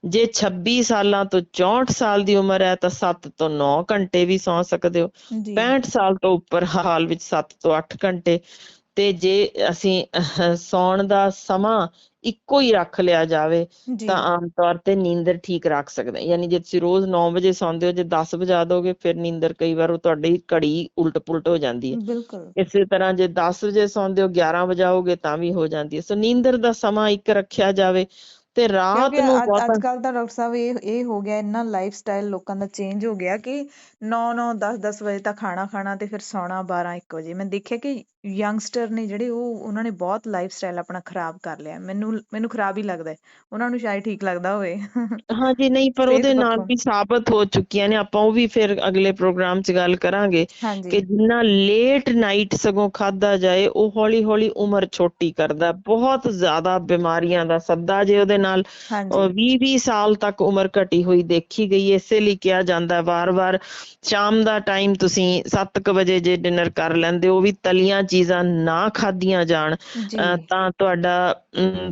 ਜੇ 26 ਸਾਲਾਂ ਤੋਂ 64 ਸਾਲ ਦੀ ਉਮਰ ਹੈ ਤਾਂ 7 ਤੋਂ 9 ਘੰਟੇ ਵੀ ਸੌਂ ਸਕਦੇ ਹੋ। 65 ਸਾਲ ਤੋਂ ਉੱਪਰ ਹਾਲ ਵਿੱਚ 7 ਤੋਂ 8 ਘੰਟੇ। ਤੇ ਜੇ ਅਸੀਂ ਸੌਣ ਦਾ ਸਮਾਂ ਇੱਕੋ ਹੀ ਰੱਖ ਲਿਆ ਜਾਵੇ ਤਾਂ ਆਮ ਤੌਰ ਤੇ ਨੀਂਦਰ ਠੀਕ ਰੱਖ ਸਕਦੇ। ਯਾਨੀ ਜੇ ਤੁਸੀਂ ਰੋਜ਼ 9 ਵਜੇ ਸੌਂਦੇ ਹੋ, ਜੇ 10 ਵਜਾ ਦੋਗੇ ਫਿਰ ਨੀਂਦਰ ਕਈ ਵਾਰ ਉਹ ਤੁਹਾਡੀ ਘੜੀ ਉਲਟ ਪੁਲਟ ਹੋ ਜਾਂਦੀ ਹੈ। ਇਸੇ ਤਰ੍ਹਾਂ ਜੇ 10 ਵਜੇ ਸੌਂਦੇ ਹੋ 11 ਵਜਾਓਗੇ ਤਾਂ ਵੀ ਹੋ ਜਾਂਦੀ ਹੈ। ਸੋ ਨੀਂਦਰ ਦਾ ਸਮਾਂ ਇੱਕ ਰੱਖਿਆ ਜਾਵੇ ਤੇ ਰਾਤ ਕਿਉਂਕਿ ਨੂੰ ਅੱਜ ਬਹੁਤਾ ਕੱਲ ਤਾਂ ਡਾਕਟਰ ਸਾਹਿਬ ਇਹ ਹੋ ਗਿਆ, ਇੰਨਾ ਲਾਈਫ ਸਟਾਈਲ ਲੋਕਾਂ ਦਾ ਚੇਂਜ ਹੋ ਗਿਆ ਕਿ 9-9 10-10 ਵਜੇ ਤੱਕ ਖਾਣਾ ਖਾਣਾ ਤੇ ਫਿਰ ਸੌਣਾ 12-1 ਵਜੇ। ਮੈਂ ਦੇਖਿਆ ਕਿ ਯੰਗਸਟਰ ਨੇ ਜਿਹੜੇ ਉਹਨਾਂ ਨੇ ਬਹੁਤ ਲਾਈਫ ਸਟਾਈਲ ਆਪਣਾ ਖਰਾਬ ਕਰ ਲਿਆ। ਮੈਨੂੰ ਖਰਾਬ ਹੀ ਲੱਗਦਾ, ਉਹਨਾਂ ਨੂੰ ਸ਼ਾਇਦ ਠੀਕ ਲੱਗਦਾ ਹੋਵੇ ਹਾਂਜੀ ਨਹੀਂ, ਪਰ ਸਿਹਤ ਉਹਦੇ ਨਾਲ ਪੱਖੋਂ। ਵੀ ਸਾਬਤ ਹੋ ਚੁੱਕੀਆਂ ਨੇ, ਆਪਾਂ ਉਹ ਵੀ ਫਿਰ ਅਗਲੇ ਪ੍ਰੋਗਰਾਮ 'ਚ ਗੱਲ ਕਰਾਂਗੇ ਹਾਂਜੀ ਕਿ ਜਿੰਨਾ ਲੇਟ ਨਾਈਟ ਸਗੋਂ ਖਾਧਾ ਜਾਏ ਉਹ ਹੌਲੀ ਹੌਲੀ ਉਮਰ ਛੋਟੀ ਕਰਦਾ, ਬਹੁਤ ਜ਼ਿਆਦਾ ਬਿਮਾਰੀਆਂ ਦਾ ਸੱਦਾ ਜੇ ਉਹਦੇ ਨਾਲ। ਹਾਂਜੀ 20-20 ਸਾਲ ਤੱਕ ਉਮਰ ਘਟੀ ਹੋਈ ਦੇਖੀ ਗਈ। ਇਸੇ ਲਈ ਕਿਹਾ ਜਾਂਦਾ ਵਾਰ-ਵਾਰ ਸ਼ਾਮ ਦਾ ਟਾਈਮ ਤੁਸੀਂ 7 ਵਜੇ ਜੇ ਡਿਨਰ ਕਰ ਲੈਂਦੇ ਹੋ, ਉਹ ਵੀ ਤਲੀਆਂ ਚੀਜ਼ਾਂ ਨਾ ਖਾਧੀਆਂ ਜਾਣ ਜੀ ਤਾਂ ਤੁਹਾਡਾ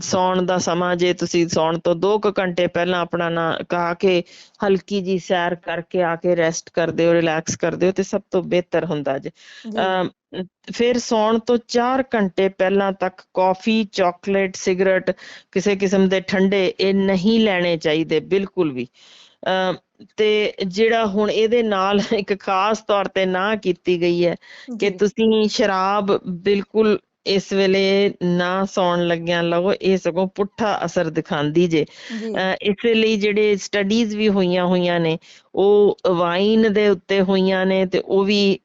ਸੌਣ ਦਾ ਸਮਾਂ, ਜੇ ਤੁਸੀਂ ਸੌਣ ਤੋਂ 2 ਘੰਟੇ ਪਹਿਲਾਂ ਆਪਣਾ ਨਾ ਕਹਾ ਕੇ ਹਲਕੀ ਜੀ ਸੈਰ ਕਰਕੇ ਆ ਕੇ ਰੈਸਟ ਕਰਦੇ ਹੋ, ਰਿਲੈਕਸ ਕਰਦੇ ਹੋ, ਤੇ ਸਭ ਤੋਂ ਬਿਹਤਰ ਹੁੰਦਾ ਜੇ। ਜੀ ਫਿਰ ਸੌਣ ਤੋਂ 4 ਘੰਟੇ ਪਹਿਲਾਂ ਤੱਕ ਕੌਫੀ, ਚਾਕਲੇਟ, ਸਿਗਰਟ, ਕਿਸੇ ਕਿਸਮ ਦੇ ਠੰਡੇ ਇਹ ਨਹੀਂ ਲੈਣੇ ਚਾਹੀਦੇ ਬਿਲਕੁਲ ਵੀ। ਤੇ ਜਿਹੜਾ ਹੁਣ ਇਹਦੇ ਨਾਲ ਇੱਕ ਖਾਸ ਤੌਰ ਤੇ ਨਾ ਕੀਤੀ ਗਈ ਹੈ ਕਿ ਜੀ ਤੁਸੀਂ ਸ਼ਰਾਬ ਬਿਲਕੁਲ ਇਸ ਵੇਲੇ ਨਾ ਸੌਣ ਲੱਗਿਆਂ ਲਓ, ਇਹ ਸਗੋਂ ਪੁੱਠਾ ਅਸਰ ਦਿਖਾਉਂਦੀ ਜੇ। ਜੀ ਇਸੇ ਲਈ ਜਿਹੜੇ ਸਟੱਡੀਜ਼ ਵੀ ਹੋਈਆਂ ਨੇ ਉਹ ਵਾਈਨ ਦੇ ਉੱਤੇ ਹੋਈਆਂ ਨੇ, ਤੇ ਉਹ ਵੀ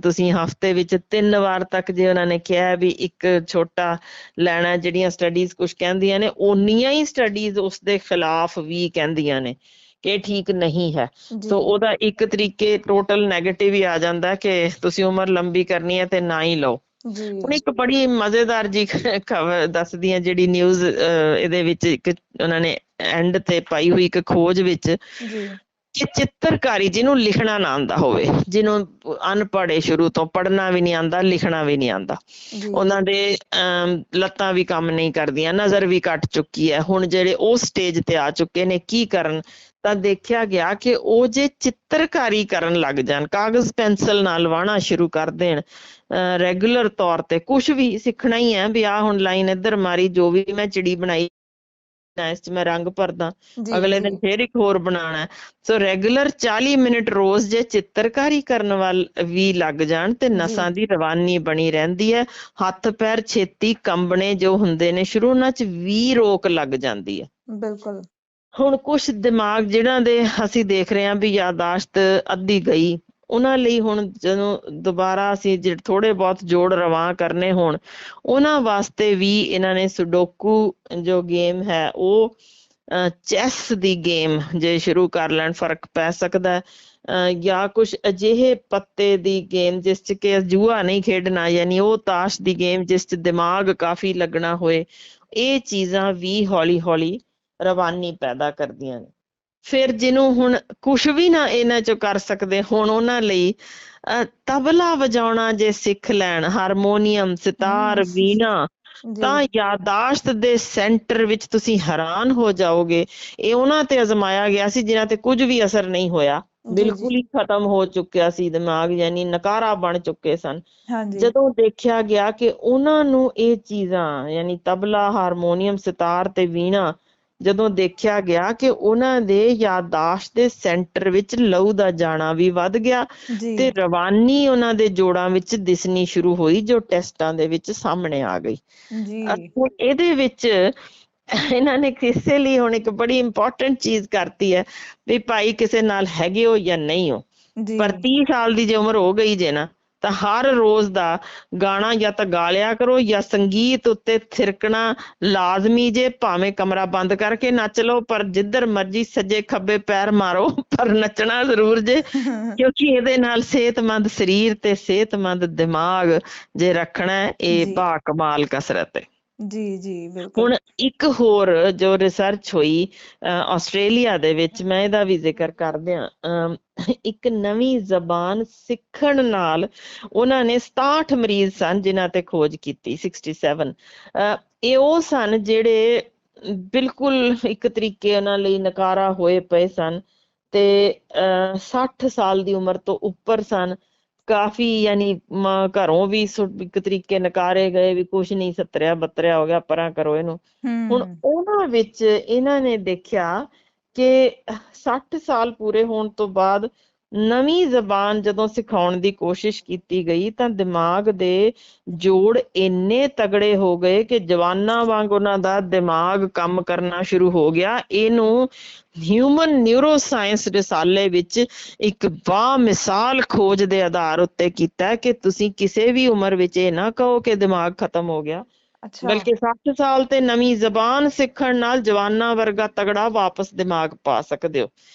ਤੁਸੀਂ ਹਫ਼ਤੇ ਵਿੱਚ 3 ਵਾਰ ਤੱਕ, ਜੇ ਉਹਨਾਂ ਨੇ ਕਿਹਾ ਵੀ ਇੱਕ ਛੋਟਾ ਲੈਣਾ, ਜਿਹੜੀਆਂ ਸਟੱਡੀਜ਼ ਕੁਝ ਕਹਿੰਦੀਆਂ ਨੇ, ਓਨੀਆਂ ਹੀ ਸਟੱਡੀਜ਼ ਉਸਦੇ ਖਿਲਾਫ ਵੀ ਕਹਿੰਦੀਆਂ ਨੇ ਕਿ ਠੀਕ ਨਹੀਂ ਹੈ। ਜੀ ਸੋ ਉਹਦਾ ਇੱਕ ਤਰੀਕੇ ਟੋਟਲ ਨੈਗੇਟਿਵ ਹੀ ਆ ਜਾਂਦਾ ਕਿ ਤੁਸੀਂ ਉਮਰ ਲੰਬੀ ਕਰਨੀ ਹੈ ਤੇ ਨਾ ਹੀ ਲਓ। ਜੀ ਹੁਣ ਇੱਕ ਬੜੀ ਮਜ਼ੇਦਾਰ ਜੀ ਖਬਰ ਦੱਸਦੀ ਆ, ਜਿਹੜੀ ਨਿਊਜ਼ ਇਹਦੇ ਵਿੱਚ ਇੱਕ ਉਹਨਾਂ ਨੇ ਐਂਡ ਤੇ ਪਾਈ ਹੋਈ ਇੱਕ ਖੋਜ ਵਿੱਚ, ਜੀ ਕਿ ਚਿੱਤਰਕਾਰੀ ਜਿਹਨੂੰ ਲਿਖਣਾ ਨਾ ਆਉਂਦਾ ਹੋਵੇ, ਜਿਹਨੂੰ ਅਨਪੜ੍ਹ ਸ਼ੁਰੂ ਤੋਂ, ਪੜ੍ਹਨਾ ਵੀ ਨਹੀਂ ਆਉਂਦਾ, ਲਿਖਣਾ ਵੀ ਨਹੀਂ ਆਉਂਦਾ, ਜੀ ਉਹਨਾਂ ਦੇ ਲੱਤਾਂ ਵੀ ਕੰਮ ਨਹੀਂ ਕਰਦੀਆਂ, ਨਜ਼ਰ ਵੀ ਘੱਟ ਚੁੱਕੀ ਹੈ, ਹੁਣ ਜਿਹੜੇ ਉਹ ਸਟੇਜ ਤੇ ਆ ਚੁੱਕੇ ਨੇ, ਕੀ ਕਰਨ? ਤਾਂ ਦੇਖਿਆ ਗਿਆ ਕਿ ਉਹ ਜੇ ਚਿੱਤਰਕਾਰੀ ਕਰਨ ਲੱਗ ਜਾਣ, ਕਾਗਜ਼ ਪੈਨਸਲ ਨਾਲ ਵਾਹਣਾ ਸ਼ੁਰੂ ਕਰ ਦੇਣ ਰੈਗੂਲਰ ਤੌਰ ਤੇ, ਕੁਛ ਵੀ ਸਿੱਖਣਾ ਹੀ ਹੈ ਵੀ ਆਹ ਹੁਣ ਲਾਈਨ ਇੱਧਰ ਮਾਰੀ, ਜੋ ਵੀ ਮੈਂ ਚਿੜੀ ਬਣਾਈ ਇਸ 'ਚ ਮੈਂ ਰੰਗ ਭਰਦਾ, ਜੀ ਅਗਲੇ ਜੀ ਦਿਨ ਫੇਰ ਇੱਕ ਹੋਰ ਬਣਾਉਣਾ। ਸੋ ਰੈਗੂਲਰ 40 ਮਿੰਟ ਰੋਜ਼ ਜੇ ਚਿੱਤਰਕਾਰੀ ਕਰਨ ਵੱਲ ਵੀ ਲੱਗ ਜਾਣ ਤੇ ਜੀ ਨਸਾਂ ਦੀ ਰਵਾਨੀ ਬਣੀ ਰਹਿੰਦੀ ਹੈ, ਹੱਥ ਪੈਰ ਛੇਤੀ ਕੰਬਣੇ ਜੋ ਹੁੰਦੇ ਨੇ ਸ਼ੁਰੂ, ਉਹਨਾਂ 'ਚ ਵੀ ਰੋਕ ਲੱਗ ਜਾਂਦੀ ਹੈ। ਬਿਲਕੁਲ ਹੁਣ ਕੁਛ ਦਿਮਾਗ ਜਿਹਨਾਂ ਦੇ ਅਸੀਂ ਦੇਖ ਰਹੇ ਹਾਂ ਵੀ ਯਾਦਾਸ਼ਤ ਅੱਧੀ ਗਈ, ਉਹਨਾਂ ਲਈ ਹੁਣ ਜਦੋਂ ਦੁਬਾਰਾ ਅਸੀਂ ਥੋੜੇ ਬਹੁਤ ਜੋੜ ਰਵਾਂ ਕਰਨੇ ਹੋਣ, ਉਹਨਾਂ ਵਾਸਤੇ ਵੀ ਇਹਨਾਂ ਨੇ ਸੁਡੋਕੂ ਜੋ ਗੇਮ ਹੈ, ਉਹ ਚੈਸ ਦੀ ਗੇਮ ਜੇ ਸ਼ੁਰੂ ਕਰ ਲੈਣ ਫਰਕ ਪੈ ਸਕਦਾ। ਜਾਂ ਕੁਛ ਅਜਿਹੇ ਪੱਤੇ ਦੀ ਗੇਮ ਜਿਸ 'ਚ ਕਿ ਜੂਆ ਨਹੀਂ ਖੇਡਣਾ, ਯਾਨੀ ਉਹ ਤਾਸ਼ ਦੀ ਗੇਮ ਜਿਸ 'ਚ ਦਿਮਾਗ ਕਾਫੀ ਲੱਗਣਾ ਹੋਏ, ਇਹ ਚੀਜ਼ਾਂ ਵੀ ਹੌਲੀ ਹੌਲੀ ਰਵਾਨੀ ਪੈਦਾ ਕਰਦੀਆਂ ਨੇ। ਫਿਰ ਜਿਹਨੂੰ ਹੁਣ ਕੁਛ ਵੀ ਨਾ ਇਹਨਾਂ 'ਚੋਂ ਕਰ ਸਕਦੇ, ਹੁਣ ਉਹਨਾਂ ਲਈ ਤਬਲਾ ਵਜਾਉਣਾ ਜੇ ਸਿੱਖ ਲੈਣ, ਹਾਰਮੋਨੀਅਮ, ਸਿਤਾਰ, ਵੀਣਾ, ਜੀ ਤਾਂ ਯਾਦਾਸ਼ਤ ਦੇ ਸੈਂਟਰ ਵਿੱਚ ਤੁਸੀਂ ਹੈਰਾਨ ਹੋ ਜਾਓਗੇ। ਇਹ ਉਹਨਾਂ ਤੇ ਅਜ਼ਮਾਇਆ ਗਿਆ ਸੀ ਜਿਨ੍ਹਾਂ ਤੇ ਕੁਝ ਵੀ ਅਸਰ ਨਹੀਂ ਹੋਇਆ, ਜੀ ਜੀ ਬਿਲਕੁਲ ਹੀ ਖਤਮ ਹੋ ਚੁੱਕਿਆ ਸੀ ਦਿਮਾਗ, ਯਾਨੀ ਨਕਾਰਾ ਬਣ ਚੁੱਕੇ ਸਨ। ਹਾਂਜੀ ਜਦੋਂ ਦੇਖਿਆ ਗਿਆ ਕਿ ਉਹਨਾਂ ਨੂੰ ਇਹ ਚੀਜ਼ਾਂ, ਯਾਨੀ ਤਬਲਾ, ਹਾਰਮੋਨੀਅਮ, ਸਿਤਾਰ ਤੇ ਵੀਣਾ, ਜਦੋਂ ਦੇਖਿਆ ਗਿਆ ਕਿ ਉਹਨਾਂ ਦੇ ਯਾਦਾਸ਼ਤ ਦੇ ਸੈਂਟਰ ਵਿੱਚ ਲਹੂ ਦਾ ਜਾਣਾ ਵੀ ਵੱਧ ਗਿਆ ਜੀ ਤੇ ਰਵਾਨੀ ਉਹਨਾਂ ਦੇ ਜੋੜਾਂ ਵਿੱਚ ਦਿਸਣੀ ਸ਼ੁਰੂ ਹੋਈ, ਜੋ ਟੈਸਟਾਂ ਦੇ ਵਿੱਚ ਸਾਹਮਣੇ ਆ ਗਈ। ਜੀ ਹੁਣ ਇਹਦੇ ਵਿੱਚ ਇਹਨਾਂ ਨੇ ਕਿਸੇ ਲਈ ਹੁਣ ਇੱਕ ਬੜੀ ਇੰਪੋਰਟੈਂਟ ਚੀਜ਼ ਕਰਤੀ ਹੈ ਵੀ ਭਾਈ ਕਿਸੇ ਨਾਲ ਹੈਗੇ ਹੋ ਜਾਂ ਨਹੀਂ ਹੋ, ਜੀ ਪਰ 30 ਸਾਲ ਦੀ ਜੇ ਉਮਰ ਹੋ ਗਈ ਜੇ ਨਾ, ਤਾਂ ਹਰ ਰੋਜ਼ ਦਾ ਗਾਣਾ ਜਾਂ ਤਾਂ ਗਾ ਲਿਆ ਕਰੋ ਜਾਂ ਸੰਗੀਤ ਉੱਤੇ ਥਿਰਕਣਾ ਲਾਜ਼ਮੀ ਜੇ, ਭਾਵੇਂ ਕਮਰਾ ਬੰਦ ਕਰਕੇ ਨੱਚ ਲਓ, ਪਰ ਜਿੱਧਰ ਮਰਜ਼ੀ ਸੱਜੇ ਖੱਬੇ ਪੈਰ ਮਾਰੋ, ਪਰ ਨੱਚਣਾ ਜ਼ਰੂਰ ਜੇ, ਕਿਉਂਕਿ ਇਹਦੇ ਨਾਲ ਸਿਹਤਮੰਦ ਸਰੀਰ ਤੇ ਸਿਹਤਮੰਦ ਦਿਮਾਗ ਜੇ ਰੱਖਣਾ, ਇਹ ਜੀ ਬਾ ਕਮਾਲ ਕਸਰਤ ਹੈ। ਜੀ ਜੀ ਬਿਲਕੁਲ ਹੁਣ ਇੱਕ ਹੋਰ ਜੋ ਰਿਸਰਚ ਹੋਈ ਆਸਟ੍ਰੇਲੀਆ ਦੇ ਵਿੱਚ, ਮੈਂ ਇਹਦਾ ਵੀ ਜ਼ਿਕਰ ਕਰਦਿਆਂ, ਇੱਕ ਨਵੀਂ ਜ਼ਬਾਨ ਸਿੱਖਣ ਨਾਲ ਉਹਨਾਂ ਨੇ 67 ਮਰੀਜ਼ ਸਨ ਜਿਨ੍ਹਾਂ ਤੇ ਖੋਜ ਕੀਤੀ, 67। ਇਹ ਉਹ ਸਨ ਜਿਹੜੇ ਬਿਲਕੁਲ ਇੱਕ ਤਰੀਕੇ ਉਹਨਾਂ ਲਈ ਨਕਾਰਾ ਹੋਏ ਪਏ ਸਨ ਤੇ 60 ਸਾਲ ਦੀ ਉਮਰ ਤੋਂ ਉੱਪਰ ਸਨ, ਕਾਫੀ, ਯਾਨੀ ਘਰੋਂ ਵੀ ਇੱਕ ਤਰੀਕੇ ਨਕਾਰੇ ਗਏ ਵੀ ਕੁਛ ਨਹੀਂ, ਸੱਤਰਿਆ ਬੱਤਰਿਆ ਹੋ ਗਿਆ, ਪਰਾਂ ਕਰੋ ਇਹਨੂੰ। ਹੁਣ ਉਹਨਾਂ ਵਿੱਚ ਇਹਨਾਂ ਨੇ ਦੇਖਿਆ ਕਿ 60 ਸਾਲ ਪੂਰੇ ਹੋਣ ਤੋਂ ਬਾਅਦ ਨਵੀਂ ਜ਼ਬਾਨ ਜਦੋਂ ਸਿਖਾਉਣ ਦੀ ਕੋਸ਼ਿਸ਼ ਕੀਤੀ ਗਈ ਤਾਂ ਦਿਮਾਗ ਦੇ ਜੋੜ ਇੰਨੇ ਤਗੜੇ ਹੋ ਗਏ ਕਿ ਜਵਾਨਾਂ ਵਾਂਗ ਉਹਨਾਂ ਦਾ ਦਿਮਾਗ ਕੰਮ ਕਰਨਾ ਸ਼ੁਰੂ ਹੋ ਗਿਆ। ਇਹਨੂੰ ਹਿਊਮਨ ਨਿਊਰੋ ਸਾਇੰਸ ਰਸਾਲੇ ਵਿੱਚ ਇੱਕ ਬਾਮਿਸਾਲ ਖੋਜ ਦੇ ਆਧਾਰ ਉੱਤੇ ਕੀਤਾ ਕਿ ਤੁਸੀਂ ਕਿਸੇ ਵੀ ਉਮਰ ਵਿੱਚ ਇਹ ਨਾ ਕਹੋ ਕਿ ਦਿਮਾਗ ਖਤਮ ਹੋ ਗਿਆ, ਅੱਛਾ ਬਲਕਿ 60 ਸਾਲ ਤੇ ਨਵੀਂ ਜ਼ਬਾਨ ਸਿੱਖਣ ਨਾਲ ਜਵਾਨਾਂ ਵਰਗਾ ਤਗੜਾ ਵਾਪਸ ਦਿਮਾਗ ਪਾ ਸਕਦੇ ਹੋ।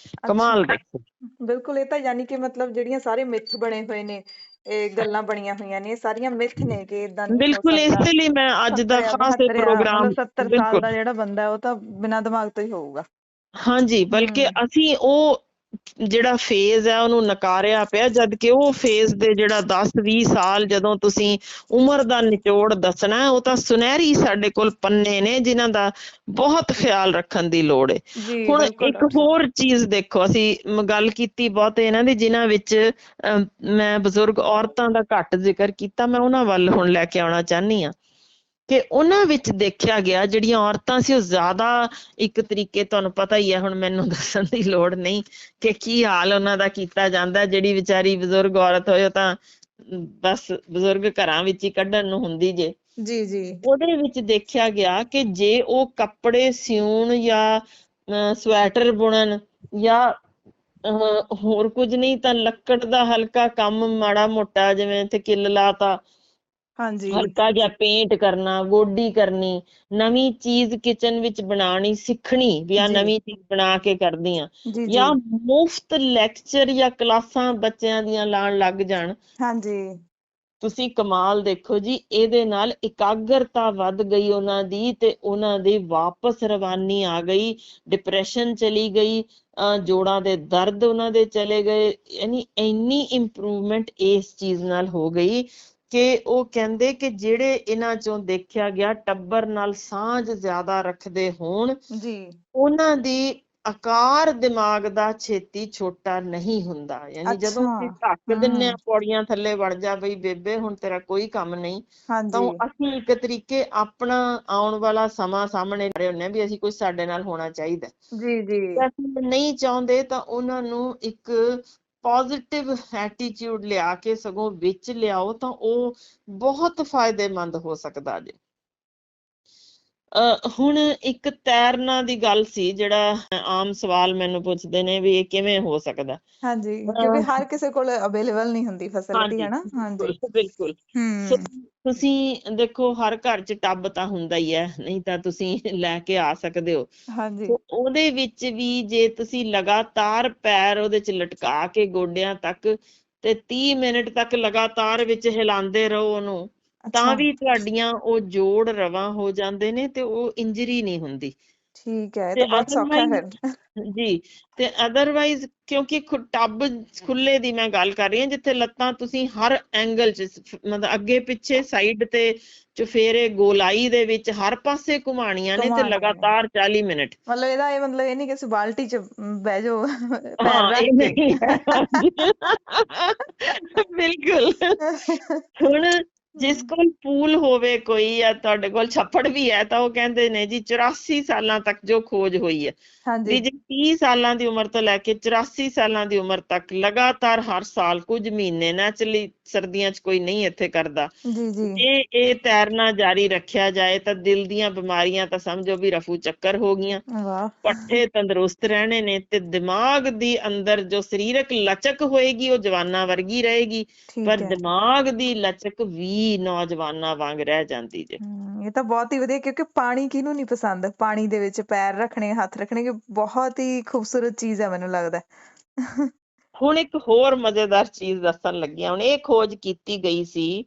ਕਮਾਲ ਦੇਖੋ। ਬਿਲਕੁਲ, ਇਹ ਤਾਂ ਯਾਨੀ ਕਿ ਮਤਲਬ ਜਿਹੜੀਆਂ ਸਾਰੇ ਮਿੱਥ ਬਣੇ ਹੋਏ ਨੇ, ਇਹ ਗੱਲਾਂ ਬਣੀਆਂ ਹੋਈਆਂ ਨੇ, ਇਹ ਸਾਰੀਆਂ ਮਿੱਥ ਨੇ ਕਿ ਇਦਾਂ ਨਹੀਂ ਹੋ ਬਿਲਕੁਲ, ਸਕਦਾ। ਇਸੇ ਲਈ ਮੈਂ ਅੱਜ ਦਾ ਸੱਤਰਿਆ ਖਾਸ ਇਹ ਬਹੱਤਰਿਆ ਪ੍ਰੋਗਰਾਮ ਮਤਲਬ 70 ਸਾਲ ਬਿਲਕੁਲ ਦਾ ਜਿਹੜਾ ਬੰਦਾ ਹੈ ਉਹ ਤਾਂ ਬਿਨਾਂ ਦਿਮਾਗ ਤੋਂ ਹੀ ਹੋਊਗਾ। ਹਾਂਜੀ, ਬਲਕਿ ਅਸੀਂ ਉਹ ਜਿਹੜਾ ਫੇਜ਼ ਹੈ ਉਹਨੂੰ ਨਕਾਰਿਆ ਪਿਆ, ਜਦ ਕਿ ਉਹ ਫੇਜ਼ ਦੇ ਜਿਹੜਾ 10-20 ਸਾਲ ਜਦੋਂ ਤੁਸੀਂ ਉਮਰ ਦਾ ਨਿਚੋੜ ਦੱਸਣਾ, ਉਹ ਤਾਂ ਸੁਨਹਿਰੀ ਸਾਡੇ ਕੋਲ ਪੰਨੇ ਨੇ ਜਿਨ੍ਹਾਂ ਦਾ ਬਹੁਤ ਖਿਆਲ ਰੱਖਣ ਦੀ ਲੋੜ ਹੈ। ਜੀ ਹੁਣ ਬਿਲਕੁਲ ਇੱਕ ਡਾਕਟਰ ਸਾਹਿਬ। ਹੋਰ ਚੀਜ਼ ਦੇਖੋ, ਅਸੀਂ ਗੱਲ ਕੀਤੀ ਬਹੁਤ ਇਹਨਾਂ ਦੀ ਜਿਨ੍ਹਾਂ ਵਿੱਚ ਮੈਂ ਬਜ਼ੁਰਗ ਔਰਤਾਂ ਦਾ ਘੱਟ ਜ਼ਿਕਰ ਕੀਤਾ, ਮੈਂ ਉਹਨਾਂ ਵੱਲ ਹੁਣ ਲੈ ਕੇ ਆਉਣਾ ਚਾਹੁੰਦੀ ਹਾਂ ਕਿ ਉਹਨਾਂ ਵਿੱਚ ਦੇਖਿਆ ਗਿਆ ਜਿਹੜੀਆਂ ਔਰਤਾਂ ਸੀ ਉਹ ਜ਼ਿਆਦਾ ਇੱਕ ਤਰੀਕੇ, ਤੁਹਾਨੂੰ ਪਤਾ ਹੀ ਹੈ, ਹੁਣ ਮੈਨੂੰ ਦੱਸਣ ਦੀ ਲੋੜ ਨਹੀਂ ਕਿ ਕੀ ਹਾਲ ਉਹਨਾਂ ਦਾ ਕੀਤਾ ਜਾਂਦਾ। ਜਿਹੜੀ ਵਿਚਾਰੀ ਬਜ਼ੁਰਗ ਔਰਤ ਹੋਏ ਉਹ ਤਾਂ ਬਸ ਬਜ਼ੁਰਗ ਘਰਾਂ ਵਿੱਚ ਹੀ ਕੱਢਣ ਨੂੰ ਹੁੰਦੀ ਜੇ। ਜੀ ਜੀ ਉਹਦੇ ਵਿੱਚ ਦੇਖਿਆ ਗਿਆ ਕਿ ਜੇ ਉਹ ਕੱਪੜੇ ਸਿਉਣ ਜਾਂ ਸਵੈਟਰ ਬੁਣਨ ਜਾਂ ਹੋਰ ਕੁਝ ਨਹੀਂ ਤਾਂ ਲੱਕੜ ਦਾ ਹਲਕਾ ਕੰਮ ਮਾੜਾ ਮੋਟਾ, ਜਿਵੇਂ ਇੱਥੇ ਕਿੱਲ ਲਾਤਾ, ਹਾਂਜੀ ਹਲਕਾ ਜਿਹਾ ਪੇਂਟ ਕਰਨਾ, ਗੋਡੀ ਕਰਨੀ, ਨਵੀਂ ਚੀਜ਼ ਕਿਚਨ ਵਿੱਚ ਬਣਾਉਣੀ ਸਿੱਖਣੀ ਵੀ ਆ ਜੀ ਨਵੀਂ ਚੀਜ਼ ਬਣਾ ਕੇ ਕਰਦੀ ਆ, ਜੀ ਜੀ ਜਾਂ ਮੁਫਤ ਲੈਕਚਰ ਜਾਂ ਕਲਾਸਾਂ ਬੱਚਿਆਂ ਦੀਆਂ ਲਾਉਣ ਲੱਗ ਜਾਣ। ਹਾਂਜੀ ਤੁਸੀਂ ਕਮਾਲ ਦੇਖੋ ਜੀ, ਇਹਦੇ ਨਾਲ ਇਕਾਗਰਤਾ ਵੱਧ ਗਈ ਉਹਨਾਂ ਦੀ ਤੇ ਉਹਨਾਂ ਦੀ ਵਾਪਸ ਰਵਾਨੀ ਆ ਗਈ, ਡਿਪਰੈਸ਼ਨ ਚਲੀ ਗਈ, ਜੋੜਾਂ ਦੇ ਦਰਦ ਉਹਨਾਂ ਦੇ ਚਲੇ ਗਏ। ਯਾਨੀ ਇੰਨੀ ਇੰਪਰੂਵਮੈਂਟ ਇਸ ਚੀਜ਼ ਨਾਲ ਹੋ ਗਈ ਕਿ ਉਹ ਕਹਿੰਦੇ ਕਿ ਜਿਹੜੇ ਇਹਨਾਂ ਚੋਂ ਦੇਖਿਆ ਗਿਆ ਟੱਬਰ ਨਾਲ ਸਾਂਝ ਜ਼ਿਆਦਾ ਰੱਖਦੇ ਹੋਣ, ਜੀ ਉਹਨਾਂ ਦੀ ਆਕਾਰ ਦਿਮਾਗ ਦਾ ਛੇਤੀ ਛੋਟਾ ਨਹੀਂ ਹੁੰਦਾ। ਯਾਨੀ ਜਦੋਂ ਅੱਛਾ ਅਸੀਂ ਢੱਕ ਦਿੰਦੇ ਹਾਂ ਪੌੜੀਆਂ ਥੱਲੇ ਵੜ ਜਾ ਬਈ ਬੇਬੇ ਹੁਣ ਤੇਰਾ ਕੋਈ ਕੰਮ ਨਹੀਂ, ਤਾਂ ਹਾਂਜੀ ਉਹ ਅਸੀਂ ਇੱਕ ਤਰੀਕੇ ਆਪਣਾ ਆਉਣ ਵਾਲਾ ਸਮਾਂ ਸਾਹਮਣੇ ਰਹੇ ਹੁੰਦੇ ਹਾਂ ਵੀ ਅਸੀਂ ਕੁਝ ਸਾਡੇ ਨਾਲ ਹੋਣਾ ਚਾਹੀਦਾ। ਜੀ ਜੀ ਜੇ ਅਸੀਂ ਨਹੀਂ ਚਾਹੁੰਦੇ ਤਾਂ ਉਹਨਾਂ ਨੂੰ ਇੱਕ ਪੋਜ਼ਿਟਿਵ ਐਟੀਟਿਊਡ ਲਿਆ ਕੇ ਸਗੋਂ ਵਿੱਚ ਲਿਆਓ ਤਾਂ ਉਹ ਬਹੁਤ ਫਾਇਦੇਮੰਦ ਹੋ ਸਕਦਾ ਜੀ। ਹੁਣ ਇੱਕ ਤੈਰਨਾ ਦੀ ਗੱਲ ਸੀ, ਜਿਹੜਾ ਆਮ ਸਵਾਲ ਮੈਨੂੰ ਪੁੱਛਦੇ ਨੇ ਵੀ ਇਹ ਕਿਵੇਂ ਹੋ ਸਕਦਾ। ਹਾਂਜੀ, ਕਿਉਂਕਿ ਹਰ ਕਿਸੇ ਕੋਲ ਅਵੇਲੇਬਲ ਨਹੀਂ ਹੁੰਦੀ ਫੈਸਿਲਿਟੀ, ਹਾਂਜੀ ਹੈ ਨਾ। ਹਾਂਜੀ ਬਿਲਕੁਲ। ਸੋ ਹੂੰ ਤੁਸੀਂ ਦੇਖੋ ਹਰ ਘਰ 'ਚ ਟੱਬ ਤਾਂ ਹੁੰਦਾ ਹੀ ਹੈ, ਨਹੀਂ ਤਾਂ ਤੁਸੀਂ ਲੈ ਕੇ ਆ ਸਕਦੇ ਹੋ। ਹਾਂਜੀ ਸੋ ਉਹਦੇ ਵਿੱਚ ਵੀ ਜੇ ਤੁਸੀਂ ਲਗਾਤਾਰ ਪੈਰ ਉਹਦੇ 'ਚ ਲਟਕਾ ਕੇ ਗੋਡਿਆਂ ਤੱਕ ਤੇ 30 ਮਿੰਟ ਤੱਕ ਲਗਾਤਾਰ ਵਿੱਚ ਹਿਲਾਉਂਦੇ ਰਹੋ ਉਹਨੂੰ, ਤਾਂ ਅੱਛਾ ਵੀ ਤੁਹਾਡੀਆਂ ਉਹ ਜੋੜ ਰਵਾਂ ਹੋ ਜਾਂਦੇ ਨੇ ਤੇ ਉਹ ਇੰਜਰੀ ਨਹੀਂ ਹੁੰਦੀ। ਠੀਕ ਹੈ, ਇਹ ਤੇ ਤਾਂ ਬਹੁਤ ਸੌਖਾ ਅਦਰਵਾਈਜ਼ ਫਿਰ। ਜੀ, ਤੇ ਅਦਰਵਾਈਜ਼ ਕਿਉਂਕਿ ਟੱਬ ਖੁੱਲੇ ਦੀ ਮੈਂ ਗੱਲ ਕਰ ਰਹੀ ਹਾਂ ਜਿੱਥੇ ਲੱਤਾਂ ਤੁਸੀਂ ਹਰ ਐਂਗਲ 'ਚ ਮਤਲਬ ਅੱਗੇ ਪਿੱਛੇ ਸਾਈਡ ਤੇ ਚੁਫੇਰੇ ਗੋਲਾਈ ਦੇ ਵਿੱਚ ਹਰ ਪਾਸੇ ਘੁਮਾਣੀਆਂ ਨੇ ਤੇ ਕਮਾਣੀ ਹੈ, ਲਗਾਤਾਰ 40 ਮਿੰਟ। ਮਤਲਬ ਇਹਦਾ ਇਹ ਮਤਲਬ ਇਹ ਨਹੀਂ ਕਿ ਤੁਸੀਂ ਬਾਲਟੀ 'ਚ ਬਹਿ ਜਾਓ ਪੈਰ ਹਾਂ, ਰੱਖ ਇਹ ਕੇ। ਨਹੀਂ ਹੈ। ਬਿਲਕੁਲ। ਹੁਣ ਜਿਸ ਕੋਲ ਪੂਲ ਹੋਵੇ ਕੋਈ ਜਾਂ ਤੁਹਾਡੇ ਕੋਲ ਛੱਪੜ ਵੀ ਹੈ ਤਾਂ ਉਹ ਕਹਿੰਦੇ ਨੇ ਜੀ 84 ਸਾਲਾਂ ਤੱਕ ਜੋ ਖੋਜ ਹੋਈ ਹੈ ਹਾਂਜੀ ਵੀ ਜੇ 30 ਸਾਲਾਂ ਦੀ ਉਮਰ ਤੋਂ ਲੈ ਕੇ 84 ਸਾਲਾਂ ਦੀ ਉਮਰ ਤੱਕ ਲਗਾਤਾਰ ਹਰ ਸਾਲ ਕੁਝ ਮਹੀਨੇ, ਨੈਚੁਰਲੀ ਸਰਦੀਆਂ 'ਚ ਕੋਈ ਨਹੀਂ ਇੱਥੇ ਕਰਦਾ, ਜੀ ਜੀ ਜੇ ਇਹ ਤੈਰਨਾ ਜਾਰੀ ਰੱਖਿਆ ਜਾਏ ਤਾਂ ਦਿਲ ਦੀਆਂ ਬਿਮਾਰੀਆਂ ਤਾਂ ਸਮਝੋ ਵੀ ਰਫੂ ਚੱਕਰ ਹੋ ਗਈਆਂ, ਵਾਹ ਪੱਠੇ ਤੰਦਰੁਸਤ ਰਹਿਣੇ ਨੇ ਤੇ ਦਿਮਾਗ ਦੀ ਅੰਦਰ ਜੋ ਸਰੀਰਕ ਲਚਕ ਹੋਏਗੀ ਉਹ ਜਵਾਨਾਂ ਵਰਗੀ ਰਹੇਗੀ, ਪਰ ਠੀਕ ਹੈ। ਦਿਮਾਗ ਦੀ ਲਚਕ ਵੀ ਨੌਜਵਾਨਾਂ ਵਾਂਗ ਰਹਿ ਜਾਂਦੀ ਜੇ। ਇਹ ਤਾਂ ਬਹੁਤ ਹੀ ਵਧੀਆ, ਕਿਉਂਕਿ ਪਾਣੀ ਕਿਹਨੂੰ ਨਹੀਂ ਪਸੰਦ। ਪਾਣੀ ਦੇ ਵਿੱਚ ਪੈਰ ਰੱਖਣੇ, ਹੱਥ ਰੱਖਣੇ, ਕਿ ਬਹੁਤ ਹੀ ਖੂਬਸੂਰਤ ਚੀਜ਼ ਹੈ ਮੈਨੂੰ ਲੱਗਦਾ। ਹੁਣ ਇੱਕ ਹੋਰ ਮਜ਼ੇਦਾਰ ਚੀਜ਼ ਦੱਸਣ ਲੱਗੀ ਹਾਂ। ਹੁਣ ਇਹ ਖੋਜ ਕੀਤੀ ਗਈ ਸੀ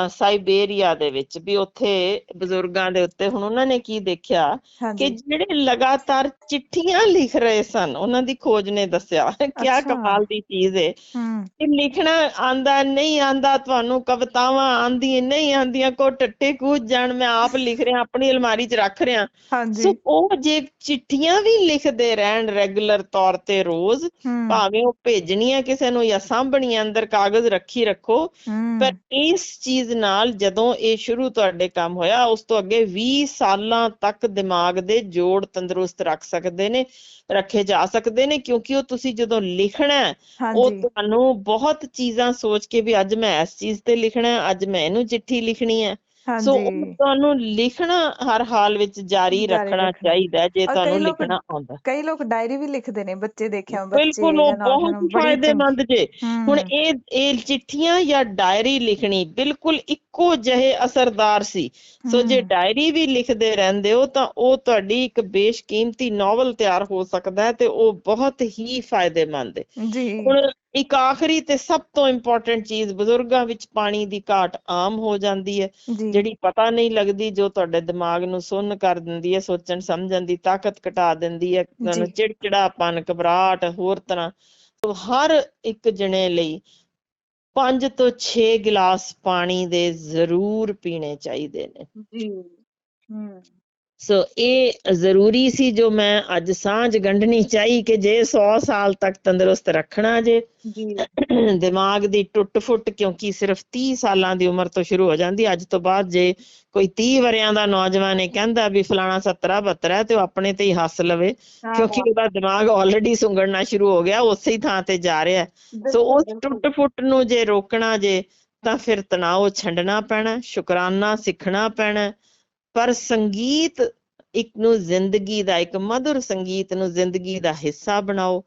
ਸਾਈਬੇਰੀਆ ਦੇ ਵਿੱਚ ਵੀ ਉੱਥੇ ਬਜ਼ੁਰਗਾਂ ਦੇ ਉੱਤੇ। ਹੁਣ ਉਹਨਾਂ ਨੇ ਕੀ ਦੇਖਿਆ ਕਿ ਹਾਂਜੀ ਜਿਹੜੇ ਲਗਾਤਾਰ ਚਿੱਠੀਆਂ ਲਿਖ ਰਹੇ ਸਨ, ਉਹਨਾਂ ਦੀ ਖੋਜ ਨੇ ਦੱਸਿਆ ਕਿਆ ਅੱਛਾ ਕਮਾਲ ਦੀ ਚੀਜ਼ ਹੈ ਹੂੰ ਕਿ ਲਿਖਣਾ ਆਂਦਾ ਨਹੀਂ ਆਂਦਾ ਤੁਹਾਨੂੰ, ਕਵਿਤਾਵਾਂ ਆਂਦੀਆਂ ਨਹੀਂ ਆਂਦੀਆਂ, ਕੋ ਟੱਟੇ ਕੂਚ ਜਾਣ, ਮੈਂ ਆਪ ਲਿਖ ਰਿਹਾ ਆਪਣੀ ਅਲਮਾਰੀ 'ਚ ਰੱਖ ਰਿਹਾ। ਹਾਂਜੀ ਸੋ ਉਹ ਜੇ ਚਿੱਠੀਆਂ ਵੀ ਲਿਖਦੇ ਰਹਿਣ ਰੈਗੂਲਰ ਤੌਰ ਤੇ ਰੋਜ਼, ਹੂੰ ਭਾਵੇਂ ਉਹ ਭੇਜਣੀਆਂ ਕਿਸੇ ਨੂੰ ਜਾਂ ਸਾਂਭਣੀਆਂ ਅੰਦਰ ਕਾਗਜ਼ ਰੱਖੀ ਰੱਖੋ, ਪਰ ਹੂੰ ਇਸ ਚੀਜ਼ ਚੀਜ਼ ਨਾਲ ਜਦੋਂ ਇਹ ਸ਼ੁਰੂ ਤੁਹਾਡੇ ਕੰਮ ਹੋਇਆ, ਉਸ ਤੋਂ ਅੱਗੇ 20 ਸਾਲਾਂ ਤੱਕ ਦਿਮਾਗ ਦੇ ਜੋੜ ਤੰਦਰੁਸਤ ਰੱਖੇ ਜਾ ਸਕਦੇ ਨੇ, ਕਿਉਂਕਿ ਉਹ ਤੁਸੀਂ ਜਦੋਂ ਲਿਖਣਾ ਹੈ, ਉਹ ਹਾਂਜੀ ਤੁਹਾਨੂੰ ਬਹੁਤ ਚੀਜ਼ਾਂ ਸੋਚ ਕੇ ਵੀ ਅੱਜ ਮੈਂ ਇਸ ਚੀਜ਼ ਤੇ ਲਿਖਣਾ ਹੈ, ਅੱਜ ਮੈਂ ਇਹਨੂੰ ਚਿੱਠੀ ਲਿਖਣੀ ਹੈ, ਸੋ ਉਹ ਹਾਂਜੀ ਤੁਹਾਨੂੰ ਲਿਖਣਾ ਹਰ ਹਾਲ ਵਿੱਚ ਜਾਰੀ ਜਾਰੀ ਰੱਖਣਾ ਰੱਖਣਾ। ਚਾਹੀਦਾ ਜੇ ਔਰ ਤੁਹਾਨੂੰ ਲਿਖਣਾ ਆਉਂਦਾ। ਕਈ ਲੋਕ ਡਾਇਰੀ ਵੀ ਲਿਖਦੇ ਨੇ, ਬੱਚੇ ਦੇਖਿਆ, ਬੱਚੇ ਬਿਲਕੁਲ, ਉਹ ਜਾਂ ਬਹੁਤ ਨੌਜਵਾਨ, ਬੜੀ ਚੰਗੀ। ਫਾਇਦੇਮੰਦ ਜੇ। ਹੁਣ ਇਹ ਚਿੱਠੀਆਂ ਜਾਂ ਡਾਇਰੀ ਲਿਖਣੀ ਬਿਲਕੁਲ ਇੱਕੋ ਜਿਹੇ ਅਸਰਦਾਰ ਸੀ। ਸੋ ਜੇ ਡਾਇਰੀ ਵੀ ਲਿਖਦੇ ਰਹਿੰਦੇ ਹੋ ਤਾਂ ਉਹ ਤੁਹਾਡੀ ਇੱਕ ਬੇਸ਼ਕੀਮਤੀ ਨੋਵਲ ਤਿਆਰ ਹੋ ਸਕਦਾ ਹੈ, ਤੇ ਉਹ ਬਹੁਤ ਹੀ ਫਾਇਦੇਮੰਦ ਹੈ। ਜੀ ਹੁਣ ਇੱਕ ਆਖਰੀ ਤੇ ਸਭ ਤੋਂ ਇੰਪੋਰਟੈਂਟ ਚੀਜ਼, ਬਜ਼ੁਰਗਾਂ ਵਿੱਚ ਪਾਣੀ ਦੀ ਘਾਟ ਆਮ ਹੋ ਜਾਂਦੀ ਹੈ, ਜੀ ਜਿਹੜੀ ਪਤਾ ਨਹੀਂ ਲੱਗਦੀ, ਜੋ ਤੁਹਾਡੇ ਦਿਮਾਗ ਨੂੰ ਸੁੰਨ ਕਰ ਦਿੰਦੀ ਹੈ, ਸੋਚਣ ਸਮਝਣ ਦੀ ਤਾਕਤ ਘਟਾ ਦਿੰਦੀ ਹੈ, ਤੁਹਾਨੂੰ ਜੀ ਚਿੜਚਿੜਾਪਨ, ਘਬਰਾਹਟ, ਹੋਰ ਤਰ੍ਹਾਂ। ਹਰ ਇੱਕ ਜਣੇ ਲਈ 5 ਤੋਂ 6 ਗਿਲਾਸ ਪਾਣੀ ਦੇ ਜ਼ਰੂਰ ਪੀਣੇ ਚਾਹੀਦੇ ਨੇ। ਜੀ ਸੋ ਇਹ ਜ਼ਰੂਰੀ ਸੀ ਜੋ ਮੈਂ ਅੱਜ ਸਾਂਝ ਗੰਢਣੀ ਚਾਹੀ, ਕਿ ਜੇ 100 ਸਾਲ ਤੱਕ ਤੰਦਰੁਸਤ ਰੱਖਣਾ ਜੇ ਜੀ ਦਿਮਾਗ ਦੀ ਟੁੱਟ ਫੁੱਟ, ਕਿਉਂਕਿ ਸਿਰਫ 30 ਸਾਲਾਂ ਦੀ ਉਮਰ ਤੋਂ ਸ਼ੁਰੂ ਹੋ ਜਾਂਦੀ। ਅੱਜ ਤੋਂ ਬਾਅਦ ਜੇ ਕੋਈ 30 ਵਰਿਆਂ ਦਾ ਨੌਜਵਾਨ ਇਹ ਕਹਿੰਦਾ ਵੀ ਫਲਾਣਾ 70-72 ਹੈ, ਤੇ ਉਹ ਆਪਣੇ ਤੇ ਹੀ ਹੱਸ ਲਵੇ, ਕਿਉਂਕਿ ਉਹਦਾ ਦਿਮਾਗ ਆਲਰੇਡੀ ਸੁੰਗੜਨਾ ਸ਼ੁਰੂ ਹੋ ਗਿਆ, ਉਸੇ ਹੀ ਥਾਂ ਤੇ ਜਾ ਰਿਹਾ। ਸੋ ਬਿਲਕੁਲ ਉਸ ਟੁੱਟ ਫੁੱਟ ਨੂੰ ਜੇ ਰੋਕਣਾ ਜੇ ਤਾਂ ਫਿਰ ਤਣਾਓ ਛੱਡਣਾ ਪੈਣਾ, ਸ਼ੁਕਰਾਨਾ ਸਿੱਖਣਾ ਪੈਣਾ। ਪਰ ਸੰਗੀਤ ਨੂੰ ਜ਼ਿੰਦਗੀ ਦਾ, ਇੱਕ ਮਧੁਰ ਸੰਗੀਤ ਨੂੰ ਜ਼ਿੰਦਗੀ ਦਾ ਹਿੱਸਾ ਬਣਾਓ,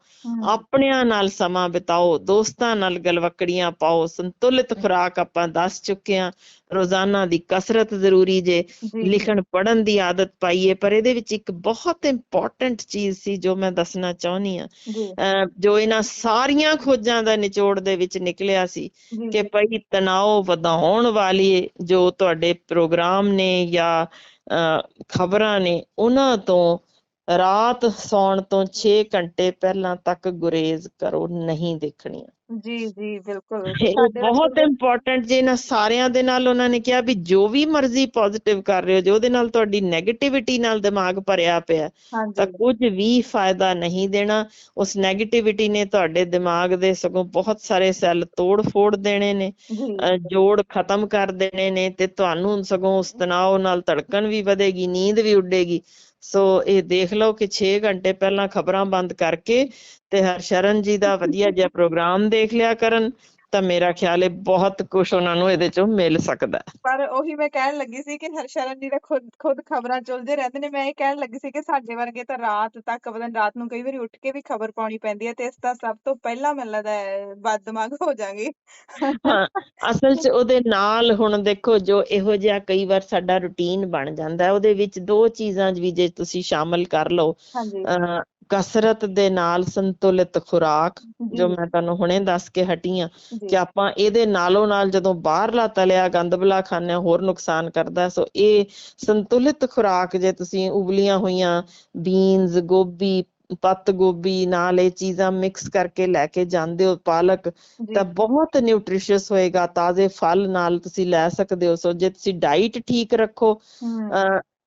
ਆਪਣਿਆਂ ਨਾਲ ਸਮਾਂ ਬਿਤਾਓ, ਦੋਸਤਾਂ ਨਾਲ ਗਲਵੱਕੜੀਆਂ ਪਾਓ, ਸੰਤੁਲਿਤ ਖੁਰਾਕ ਆਪਾਂ ਦੱਸ ਚੁੱਕੇ ਹਾਂ, ਰੋਜ਼ਾਨਾ ਦੀ ਕਸਰਤ ਜ਼ਰੂਰੀ ਜੇ, ਲਿਖਣ ਪੜ੍ਹਨ ਦੀ ਆਦਤ ਪਾਈਏ। ਪਰ ਇਹਦੇ ਵਿੱਚ ਇੱਕ ਬਹੁਤ ਇੰਪੋਰਟੈਂਟ ਚੀਜ਼ ਸੀ ਜੋ ਮੈਂ ਦੱਸਣਾ ਚਾਹੁੰਦੀ ਹਾਂ, ਜੋ ਇਹਨਾਂ ਸਾਰੀਆਂ ਖੋਜਾਂ ਦਾ ਨਿਚੋੜ ਦੇ ਵਿੱਚ ਨਿਕਲਿਆ ਸੀ, ਕਿ ਭਾਈ ਤਣਾਓ ਵਧਾਉਣ ਵਾਲੀ ਜੋ ਤੁਹਾਡੇ ਪ੍ਰੋਗਰਾਮ ਨੇ ਜਾਂ ਖਬਰਾਂ ਨੇ, ਉਹਨਾਂ ਤੋਂ ਰਾਤ ਸੌਣ ਤੋਂ 6 ਘੰਟੇ ਪਹਿਲਾਂ ਤੱਕ ਗੁਰੇਜ਼ ਕਰੋ, ਨਹੀਂ ਦੇਖਣੀਆਂ। ਜੀ ਜੀ ਬਿਲਕੁਲ। ਇਹ ਬਹੁਤ ਇੰਪੋਰਟੈਂਟ ਜੇ। ਇਹਨਾਂ ਸਾਰਿਆਂ ਦੇ ਨਾਲ ਉਹਨਾਂ ਨੇ ਕਿਹਾ ਵੀ ਜੋ ਵੀ ਮਰਜ਼ੀ ਪੋਜ਼ਿਟਿਵ ਕਰ ਰਹੇ ਹੋ, ਜੇ ਉਹਦੇ ਨਾਲ ਤੁਹਾਡੀ ਨੈਗੇਟਿਵਿਟੀ ਨਾਲ ਦਿਮਾਗ ਭਰਿਆ ਪਿਆ, ਤਾਂ ਕੁਝ ਵੀ ਫਾਇਦਾ ਨਹੀਂ ਦੇਣਾ। ਉਸ ਨੈਗੇਟਿਵਿਟੀ ਨੇ ਤੁਹਾਡੇ ਦਿਮਾਗ ਦੇ ਸਗੋਂ ਬਹੁਤ ਸਾਰੇ ਸੈੱਲ ਤੋੜ ਫੋੜ ਦੇਣੇ ਨੇ, ਜੋੜ ਖਤਮ ਕਰ ਦੇਣੇ ਨੇ, ਤੇ ਤੁਹਾਨੂੰ ਸਗੋਂ ਉਸ ਤਣਾਅ ਨਾਲ ਧੜਕਣ ਵੀ ਵਧੇਗੀ, ਨੀਂਦ ਵੀ ਉੱਡੇਗੀ। ਸੋ ਇਹ ਦੇਖ ਲਓ ਕਿ 6 ਘੰਟੇ ਪਹਿਲਾਂ ਖਬਰਾਂ ਬੰਦ ਕਰਕੇ ਤੇ ਹਰਸ਼ਰਨ ਜੀ ਦਾ ਵਧੀਆ ਜਿਹਾ ਪ੍ਰੋਗਰਾਮ ਦੇਖ ਲਿਆ ਕਰਨ, ਤਾਂ ਮੇਰਾ ਖਿਆਲ ਹੈ ਬਹੁਤ ਕੁਛ ਉਹਨਾਂ ਨੂੰ ਇਹਦੇ ਚੋਂ ਮਿਲ ਸਕਦਾ। ਪਰ ਉਹੀ ਮੈਂ ਕਹਿਣ ਲੱਗੀ ਸੀ ਕਿ ਹਰਸ਼ਰਨ ਜੀ ਦਾ ਖੁਦ ਖਬਰਾਂ ਚੁਲਦੇ ਰਹਿੰਦੇ ਨੇ। ਮੈਂ ਇਹ ਕਹਿਣ ਲੱਗੀ ਸੀ ਕਿ ਸਾਡੇ ਵਰਗੇ ਤਾਂ ਰਾਤ ਤੱਕ, ਪਤਾ ਨੀ ਰਾਤ ਨੂੰ ਕਈ ਵਾਰੀ ਉੱਠ ਕੇ ਵੀ ਖਬਰ ਪਾਉਣੀ ਪੈਂਦੀ ਹੈ, ਤੇ ਇਸ ਦਾ ਸਭ ਤੋਂ ਪਹਿਲਾਂ ਮੈਨੂੰ ਲੱਗਦਾ ਬਦਦਮਾਗ ਹੋ ਜਾਗੇ। ਹਾਂ, ਅਸਲ 'ਚ ਉਹਦੇ ਨਾਲ ਹੁਣ ਦੇਖੋ, ਜੋ ਇਹੋ ਜਿਹਾ ਕਈ ਵਾਰ ਸਾਡਾ ਰੂਟੀਨ ਬਣ ਜਾਂਦਾ, ਉਹਦੇ ਵਿੱਚ 2 ਚੀਜ਼ਾਂ ਵੀ ਜੇ ਤੁਸੀਂ ਸ਼ਾਮਲ ਕਰ ਲਓ, ਕਸਰਤ ਦੇ ਨਾਲ ਸੰਤੁਲਿਤ ਖੁਰਾਕ, ਜੋ ਮੈਂ ਤੁਹਾਨੂੰ ਹੁਣੇ ਦੱਸ ਕੇ ਹਟੀ ਹਾਂ, ਕਿ ਆਪਾਂ ਇਹਦੇ ਨਾਲੋਂ ਨਾਲ ਜਦੋਂ ਬਾਹਰਲਾ ਤਲਿਆ ਗੰਦਬਲਾ ਖਾਂਦੇ ਹਾਂ, ਹੋਰ ਨੁਕਸਾਨ ਕਰਦਾ। ਸੋ ਇਹ ਸੰਤੁਲਿਤ ਖੁਰਾਕ ਜੇ ਤੁਸੀਂ ਉਬਲੀਆਂ ਹੋਈਆਂ ਬੀਨਸ, ਗੋਭੀ, ਪੱਤ ਗੋਭੀ ਨਾਲ ਇਹ ਚੀਜ਼ਾਂ ਮਿਕਸ ਕਰਕੇ ਲੈ ਕੇ ਜਾਂਦੇ ਹੋ, ਪਾਲਕ, ਤਾਂ ਬਹੁਤ ਨਿਊਟ੍ਰੀਸ਼ੀਅਸ ਹੋਏਗਾ। ਤਾਜ਼ੇ ਫਲ ਨਾਲ ਤੁਸੀਂ ਲੈ ਸਕਦੇ ਹੋ। ਸੋ ਜੇ ਤੁਸੀਂ ਡਾਈਟ ਠੀਕ ਰੱਖੋ,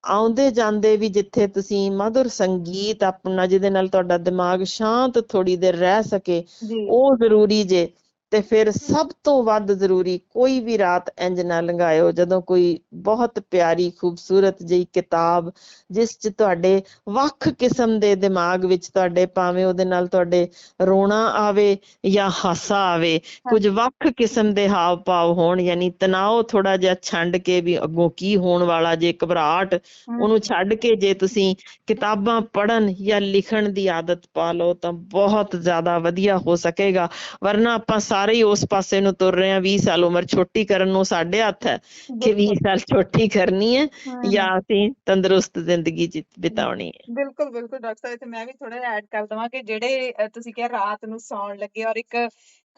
ਆਉਂਦੇ ਜਾਂਦੇ ਵੀ ਜਿੱਥੇ ਤੁਸੀਂ ਮਧੁਰ ਸੰਗੀਤ ਆਪਣਾ, ਜਿਹਦੇ ਨਾਲ ਤੁਹਾਡਾ ਦਿਮਾਗ ਸ਼ਾਂਤ ਥੋੜੀ ਦੇਰ ਰਹਿ ਸਕੇ, ਉਹ ਜ਼ਰੂਰੀ ਜੇ। ਤੇ ਫਿਰ ਸਭ ਤੋਂ ਵੱਧ ਜ਼ਰੂਰੀ, ਕੋਈ ਵੀ ਰਾਤ ਇੰਝ ਨਾ ਲੰਘਾਇਓ ਜਦੋਂ ਕੋਈ ਬਹੁਤ ਪਿਆਰੀ ਖੂਬਸੂਰਤ ਜਿਹੀ ਕਿਤਾਬ, ਜਿਸ 'ਚ ਤੁਹਾਡੇ ਵੱਖ ਕਿਸਮ ਦੇ ਦਿਮਾਗ ਵਿੱਚ ਤੁਹਾਡੇ, ਭਾਵੇਂ ਉਹਦੇ ਨਾਲ ਤੁਹਾਡੇ ਰੋਣਾ ਆਵੇ ਜਾਂ ਹਾਸਾ ਆਵੇ, ਕੁਝ ਵੱਖ ਕਿਸਮ ਦੇ ਹਾਵ ਭਾਵ ਹੋਣ, ਯਾਨੀ ਤਣਾਅ ਥੋੜਾ ਜਿਹਾ ਛੱਡ ਕੇ ਵੀ ਅੱਗੋਂ ਕੀ ਹੋਣ ਵਾਲਾ ਜੇ, ਘਬਰਾਹਟ, ਉਹਨੂੰ ਛੱਡ ਕੇ ਜੇ ਤੁਸੀਂ ਕਿਤਾਬਾਂ ਪੜ੍ਹਨ ਜਾਂ ਲਿਖਣ ਦੀ ਆਦਤ ਪਾ ਲਓ, ਤਾਂ ਬਹੁਤ ਜ਼ਿਆਦਾ ਵਧੀਆ ਹੋ ਸਕੇਗਾ। ਵਰਨਾ ਆਪਾਂ ਸਾਰੇ ਹੀ ਉਸ ਪਾਸੇ ਨੂੰ ਤੁਰ ਰਹੇ ਹਾਂ। 20 ਸਾਲ ਉਮਰ ਛੋਟੀ ਕਰਨ ਨੂੰ ਸਾਡੇ ਹੱਥ ਹੈ ਕਿ 20 ਸਾਲ ਛੋਟੀ ਕਰਨੀ ਹੈ ਜਾਂ ਅਸੀਂ ਤੰਦਰੁਸਤ ਜ਼ਿੰਦਗੀ ਬਿਤਾਉਣੀ ਹੈ। ਬਿਲਕੁਲ ਬਿਲਕੁਲ ਡਾਕਟਰ ਸਾਹਿਬ, ਇੱਥੇ ਮੈਂ ਵੀ ਥੋੜਾ ਜਿਹਾ ਐਡ ਕਰ ਦੇਵਾਂ ਕਿ ਜਿਹੜੇ ਤੁਸੀਂ ਕਿਹਾ ਰਾਤ ਨੂੰ ਸੌਣ ਲੱਗੇ, ਔਰ ਇੱਕ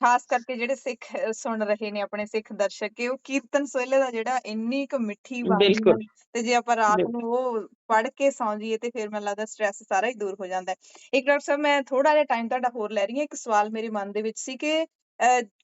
ਖਾਸ ਕਰਕੇ ਜਿਹੜੇ ਸਿੱਖ ਸੁਣ ਰਹੇ ਨੇ, ਆਪਣੇ ਸਿੱਖ ਦਰਸ਼ਕ, ਕਿ ਉਹ ਕੀਰਤਨ ਸੋਹਿਲੇ ਦਾ ਜਿਹੜਾ ਇੰਨੀ ਕੁ ਮਿੱਠੀ ਬਾਣੀ ਹੈ, ਤੇ ਜੇ ਆਪਾਂ ਰਾਤ ਨੂੰ ਉਹ ਪੜ੍ਹ ਕੇ ਸੌਂ ਜਾਈਏ ਤੇ ਫਿਰ ਮੈਨੂੰ ਲੱਗਦਾ ਸਟ੍ਰੈਸ ਸਾਰਾ ਹੀ ਦੂਰ ਹੋ ਜਾਂਦਾ। ਇੱਕ ਡਾਕਟਰ ਸਾਹਿਬ, ਮੈਂ ਥੋੜਾ ਜਿਹਾ ਟਾਈਮ ਤੁਹਾਡਾ ਹੋਰ ਲੈ ਰਹੀ ਹਾਂ। ਇੱਕ ਸਵਾਲ ਮੇਰੇ ਮਨ ਦੇ ਵਿੱਚ ਸੀ ਕਿ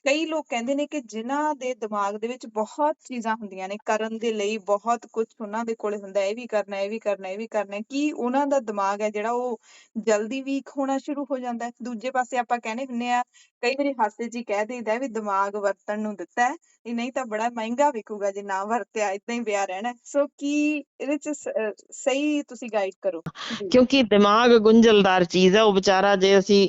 ਕਈ ਲੋਕ ਕਹਿੰਦੇ ਨੇ ਕਿ ਜਿਨ੍ਹਾਂ ਦੇ ਦਿਮਾਗ ਦੇ ਵਿੱਚ ਬਹੁਤ ਚੀਜ਼ਾਂ ਹੁੰਦੀਆਂ ਨੇ ਕਰਨ ਦੇ ਲਈ, ਬਹੁਤ ਕੁਛ ਉਹਨਾਂ ਦੇ ਕੋਲੇ ਹੁੰਦਾ, ਇਹ ਵੀ ਕਰਨਾ, ਇਹ ਵੀ ਕਰਨਾ, ਇਹ ਵੀ ਕਰਨਾ, ਕੀ ਉਹਨਾਂ ਦਾ ਦਿਮਾਗ ਹੈ ਜਿਹੜਾ ਉਹ ਜਲਦੀ ਵੀਕ ਹੋਣਾ ਸ਼ੁਰੂ ਹੋ ਜਾਂਦਾ ਹੈ? ਦੂਜੇ ਪਾਸੇ ਆਪਾਂ ਕਹਿੰਦੇ ਹੁੰਦੇ ਆ ਕਈ ਵਾਰੀ ਹਾਸੇ 'ਚ ਹੀ ਕਹਿ ਦੇਈਦਾ ਵੀ ਦਿਮਾਗ ਵਰਤਣ ਨੂੰ ਦਿੱਤਾ ਹੈ, ਨਹੀਂ ਤਾਂ ਬੜਾ ਮਹਿੰਗਾ ਵਿਕੂਗਾ ਜੇ ਨਾ ਵਰਤਿਆ, ਏਦਾਂ ਹੀ ਪਿਆ ਰਹਿਣਾ। ਸੋ ਕੀ ਇਹਦੇ 'ਚ ਸਹੀ ਤੁਸੀਂ ਗਾਈਡ ਕਰੋ ਜੀ। ਕਿਉਂਕਿ ਦਿਮਾਗ ਗੁੰਝਲਦਾਰ ਚੀਜ਼ ਹੈ, ਉਹ ਵਿਚਾਰਾ ਜੇ ਅਸੀਂ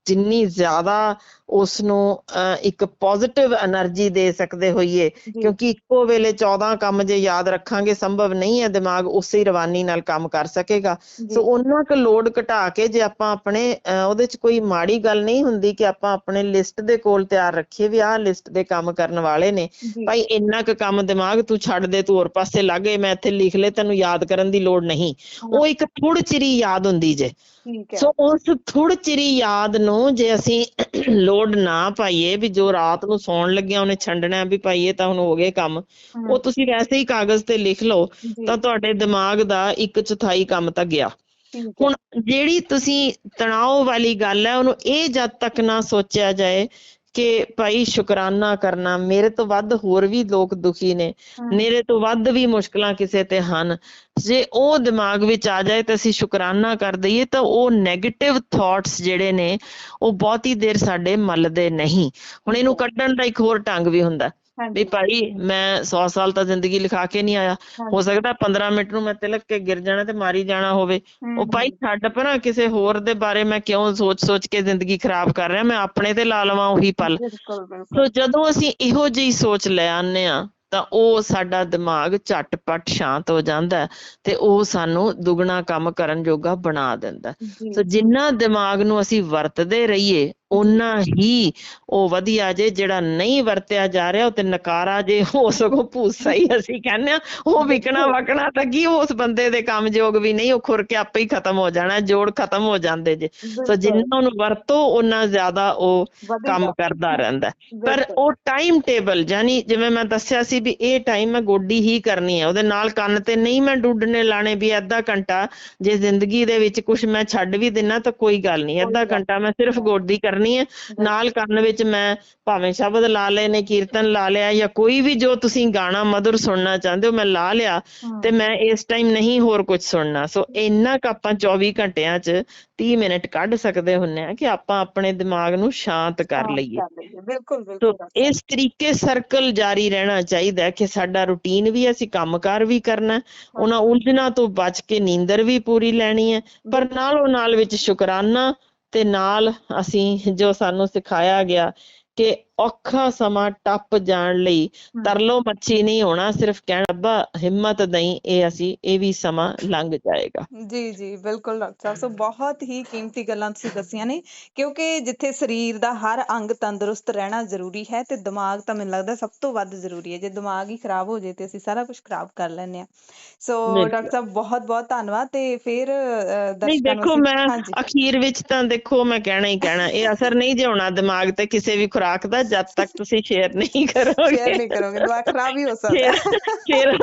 ਜਿੰਨੀ ਜ਼ਿਆਦਾ ਉਸਨੂੰ ਇੱਕ ਪੋਜ਼ਿਟਿਵ એનર્ਜੀ ਦੇ ਸਕਦੇ ਹੋਈਏ, ਜੀ ਕਿਉਂਕਿ ਇੱਕੋ ਵੇਲੇ 14 ਕੰਮ ਜੇ ਯਾਦ ਰੱਖਾਂਗੇ ਸੰਭਵ ਨਹੀਂ ਹੈ, ਦਿਮਾਗ ਉਸੇ ਰਵਾਨੀ ਨਾਲ ਕੰਮ ਕਰ ਸਕੇਗਾ। ਸੋ ਜੀ ਉਹਨਾਂ ਕੁ ਲੋਡ ਘਟਾ ਕੇ ਜੇ ਆਪਾਂ ਆਪਣੇ ਉਹਦੇ 'ਚ ਕੋਈ ਮਾੜੀ ਗੱਲ ਨਹੀਂ ਹੁੰਦੀ ਕਿ ਆਪਾਂ ਆਪਣੇ ਲਿਸਟ ਦੇ ਕੋਲ ਤਿਆਰ ਰੱਖੀਏ ਵੀ ਆਹ ਲਿਸਟ ਦੇ ਕੰਮ ਕਰਨ ਵਾਲੇ ਨੇ ਜੀ ਭਾਈ, ਇੰਨਾ ਕੁ ਕੰਮ ਦਿਮਾਗ ਤੂੰ ਛੱਡ ਦੇ, ਤੂੰ ਹੋਰ ਪਾਸੇ ਲੱਗ ਗਏ, ਮੈਂ ਇੱਥੇ ਲਿਖ ਲੈ, ਤੈਨੂੰ ਯਾਦ ਕਰਨ ਦੀ ਲੋੜ ਨਹੀਂ। ਉਹ ਇੱਕ ਥੋੜ੍ਹੀ ਚਿਰੀ ਯਾਦ ਹੁੰਦੀ ਜੇ। ਠੀਕ ਹੈ ਸੋ ਉਸ ਥੋੜ੍ਹੀ ਚਿਰੀ ਯਾਦ ਨੂੰ ਜੇ ਅਸੀਂ ਲੋਡ ਨਾ ਪਾਈਏ ਵੀ ਜੋ ਰਾਤ ਨੂੰ ਸੌਣ ਲੱਗਿਆ ਉਹਨੇ ਛੰਡਣਾ ਵੀ ਭਾਈ ਇਹ ਤਾਂ ਹੁਣ ਹੋ ਗਏ ਕੰਮ, ਉਹ ਤੁਸੀਂ ਵੈਸੇ ਹੀ ਕਾਗਜ਼ ਤੇ ਲਿਖ ਲਓ ਜੀ ਤਾਂ ਤੁਹਾਡੇ ਦਿਮਾਗ ਦਾ 1/4 ਕੰਮ ਤਾਂ ਗਿਆ। ਠੀਕ ਹੈ ਹੁਣ ਜਿਹੜੀ ਤੁਸੀਂ ਤਣਾਅ ਵਾਲੀ ਗੱਲ ਹੈ, ਉਹਨੂੰ ਇਹ ਜਦ ਤੱਕ ਨਾ ਸੋਚਿਆ ਜਾਏ ਕਿ ਭਾਈ ਸ਼ੁਕਰਾਨਾ ਕਰਨਾ, ਮੇਰੇ ਤੋਂ ਵੱਧ ਹੋਰ ਵੀ ਲੋਕ ਦੁਖੀ ਨੇ, ਮੇਰੇ ਤੋਂ ਵੱਧ ਵੀ ਮੁਸ਼ਕਲਾਂ ਕਿਸੇ ਤੇ ਹਨ, ਜੇ ਉਹ ਦਿਮਾਗ ਵਿੱਚ ਆ ਜਾਏ ਤਾਂ ਅਸੀਂ ਸ਼ੁਕਰਾਨਾ ਕਰ ਦਈਏ ਤਾਂ ਉਹ ਨੈਗੇਟਿਵ ਥਾਟਸ ਜਿਹੜੇ ਨੇ ਉਹ ਬਹੁਤੀ ਦੇਰ ਸਾਡੇ ਮੱਲਦੇ ਨਹੀਂ। ਹੁਣ ਇਹਨੂੰ ਕੱਢਣ ਦਾ ਇੱਕ ਹੋਰ ਢੰਗ ਵੀ ਹੁੰਦਾ ਵੀ ਹਾਂਜੀ ਭਾਈ ਮੈਂ 100 ਸਾਲ ਤਾਂ ਜ਼ਿੰਦਗੀ ਲਿਖਾ ਕੇ ਨਹੀਂ ਆਇਆ, ਹੋ ਸਕਦਾ 15 ਮਿੰਟ ਨੂੰ ਮੈਂ ਤਿਲਕ ਕੇ ਗਿਰ ਜਾਣਾ ਤੇ ਮਾਰੀ ਜਾਣਾ ਹੋਵੇ। ਉਹ ਭਾਈ ਛੱਡ ਪਰਾਂ, ਕਿਸੇ ਹੋਰ ਦੇ ਬਾਰੇ ਮੈਂ ਕਿਉਂ ਸੋਚ ਕੇ ਜ਼ਿੰਦਗੀ ਖਰਾਬ ਕਰ ਰਿਹਾ, ਮੈਂ ਆਪਣੇ ਤੇ ਲਾ ਲਵਾਂ ਉਹੀ ਪਲ। ਬਿਲਕੁਲ ਸੋ ਬਿਲਕੁਲ ਜਦੋਂ ਅਸੀਂ ਇਹੋ ਜਿਹੀ ਸੋਚ ਲੈ ਆਉਂਦੇ ਹਾਂ ਤਾਂ ਉਹ ਸਾਡਾ ਦਿਮਾਗ ਝਟਪਟ ਸ਼ਾਂਤ ਹੋ ਜਾਂਦਾ ਤੇ ਉਹ ਸਾਨੂੰ ਦੁੱਗਣਾ ਕੰਮ ਕਰਨ ਜੋਗਾ ਬਣਾ ਦਿੰਦਾ। ਜੀ ਸੋ ਜਿੰਨਾ ਦਿਮਾਗ ਨੂੰ ਅਸੀਂ ਵਰਤਦੇ ਰਹੀਏ ਓਨਾ ਹੀ ਉਹ ਵਧੀਆ ਜੇ। ਜਿਹੜਾ ਨਹੀਂ ਵਰਤਿਆ ਜਾ ਰਿਹਾ ਉਹ ਤੇ ਨਕਾਰਾ ਜੇ, ਉਹ ਸਗੋਂ ਭੂਸਾ ਹੀ ਅਸੀਂ ਕਹਿੰਦੇ ਹਾਂ, ਉਹ ਵਿਕਣਾ ਵਕਣਾ ਤਾਂ ਕੀ, ਉਸ ਬੰਦੇ ਦੇ ਕੰਮ ਯੋਗ ਵੀ ਨਹੀਂ, ਉਹ ਖੁਰ ਕੇ ਆਪੇ ਹੀ ਖਤਮ ਹੋ ਜਾਣਾ, ਜੋੜ ਖਤਮ ਹੋ ਜਾਂਦੇ ਜੇ। ਸੋ ਜਿੰਨਾ ਉਹਨੂੰ ਵਰਤੋ ਓਨਾ ਜ਼ਿਆਦਾ ਉਹ ਕੰਮ ਕਰਦਾ ਰਹਿੰਦਾ। ਪਰ ਉਹ ਟਾਈਮ ਟੇਬਲ, ਯਾਨੀ ਜਿਵੇਂ ਮੈਂ ਦੱਸਿਆ ਸੀ ਵੀ ਇਹ ਟਾਈਮ ਮੈਂ ਗੋਡੀ ਹੀ ਕਰਨੀ ਹੈ, ਉਹਦੇ ਨਾਲ ਕੰਨ ਤੇ ਨਹੀਂ ਮੈਂ ਡੁੱਡਣੇ ਲਾਣੇ ਵੀ ਅੱਧਾ ਘੰਟਾ ਜੇ ਜ਼ਿੰਦਗੀ ਦੇ ਵਿੱਚ ਕੁਛ ਮੈਂ ਛੱਡ ਵੀ ਦਿਨਾ ਤਾਂ ਕੋਈ ਗੱਲ ਨਹੀਂ, ਅੱਧਾ ਘੰਟਾ ਮੈਂ ਸਿਰਫ ਗੋਡੀ ਕਰਨੀ ਹੈ, ਨਾਲ ਕੰਨ ਵਿੱਚ ਮੈਂ ਭਾਵੇਂ ਸ਼ਬਦ ਲਾ ਲਏ ਨੇ, ਕੀਰਤਨ ਲਾ ਲਿਆ, ਜਾਂ ਕੋਈ ਵੀ ਜੋ ਤੁਸੀਂ ਗਾਣਾ ਮਧੁਰ ਸੁਣਨਾ ਚਾਹੁੰਦੇ ਹੋ ਮੈਂ ਲਾ ਲਿਆ, ਤੇ ਮੈਂ ਇਸ ਟਾਈਮ ਨਹੀਂ ਹੋਰ ਕੁਝ ਸੁਣਨਾ। ਸੋ ਇੰਨਾ ਕੁ ਆਪਾਂ 24 ਘੰਟਿਆਂ 'ਚ 30 ਮਿੰਟ ਕੱਢ ਸਕਦੇ ਹੁੰਦੇ ਆ ਕਿ ਆਪਾਂ ਆਪਣੇ ਦਿਮਾਗ ਨੂੰ ਸ਼ਾਂਤ ਕਰ ਲਈਏ। ਬਿਲਕੁਲ ਸੋ ਬਿਲਕੁਲ ਇਸ ਤਰੀਕੇ ਸਰਕਲ ਜਾਰੀ ਰਹਿਣਾ ਚਾਹੀਦਾ ਕਿ ਸਾਡਾ ਰੂਟੀਨ ਵੀ, ਅਸੀਂ ਕੰਮਕਾਰ ਵੀ ਕਰਨਾ, ਉਹਨਾਂ ਉਲਝਣਾਂ ਤੋਂ ਬਚ ਕੇ ਨੀਂਦਰ ਵੀ ਪੂਰੀ ਲੈਣੀ ਹੈ, ਪਰ ਨਾਲੋਂ ਨਾਲ ਵਿੱਚ ਸ਼ੁਕਰਾਨਾ, ਤੇ ਨਾਲ ਅਸੀਂ ਜੋ ਸਾਨੂੰ ਸਿਖਾਇਆ ਗਿਆ ਕਿ ਔਖਾ ਸਮਾਂ ਟੱਪ ਜਾਣ ਲਈ ਤਰਲੋ ਮੱਛੀ ਨਹੀਂ ਹੋਣਾ, ਸਿਰਫ ਕਹਿਣਾ ਰੱਬਾ ਹਿੰਮਤ ਦਈ, ਇਹ ਵੀ ਸਮਾਂ ਲੰਘ ਜਾਏਗਾ। ਜੀ ਜੀ ਬਿਲਕੁਲ ਡਾਕਟਰ ਸਾਹਿਬ, ਸੋ ਬਹੁਤ ਹੀ ਕੀਮਤੀ ਗੱਲਾਂ ਤੁਸੀਂ ਦੱਸੀਆਂ ਨੇ, ਕਿਉਂਕਿ ਜਿੱਥੇ ਸਰੀਰ ਦਾ ਹਰ ਅੰਗ ਤੰਦਰੁਸਤ ਰਹਿਣਾ ਜ਼ਰੂਰੀ ਹੈ ਤੇ ਦਿਮਾਗ ਤਾਂ ਮੈਨੂੰ ਲੱਗਦਾ ਸਭ ਤੋਂ ਵੱਧ ਜ਼ਰੂਰੀ ਹੈ। ਜੇ ਦਿਮਾਗ ਹੀ ਖਰਾਬ ਹੋ ਜਾਏ ਤੇ ਅਸੀਂ ਸਾਰਾ ਕੁਝ ਖਰਾਬ ਕਰ ਲੈਂਦੇ ਹਾਂ। ਸੋ ਡਾਕਟਰ ਸਾਹਿਬ ਬਹੁਤ ਬਹੁਤ ਧੰਨਵਾਦ। ਤੇ ਫਿਰ ਨਹੀਂ ਦਰਸ਼ਕਾਂ ਨੂੰ ਦੇਖੋ, ਮੈਂ ਹਾਂਜੀ ਅਖੀਰ ਵਿੱਚ ਤਾਂ ਦੇਖੋ ਮੈਂ ਕਹਿਣਾ ਹੀ ਕਹਿਣਾ, ਇਹ ਅਸਰ ਨਹੀਂ ਜੇ ਹੋਣਾ ਦਿਮਾਗ ਤੇ ਕਿਸੇ ਵੀ ਖੁਰਾਕ ਦਾ ਜਦ ਤੱਕ ਤੁਸੀਂ ਸ਼ੇਅਰ ਨਹੀਂ ਕਰੋਗੇ। ਸ਼ੇਅਰ ਨਹੀਂ ਕਰੋਗੇ, ਦਿਮਾਗ ਖਰਾਬ ਹੀ ਹੋ ਸਕਦਾ ਫਿਰ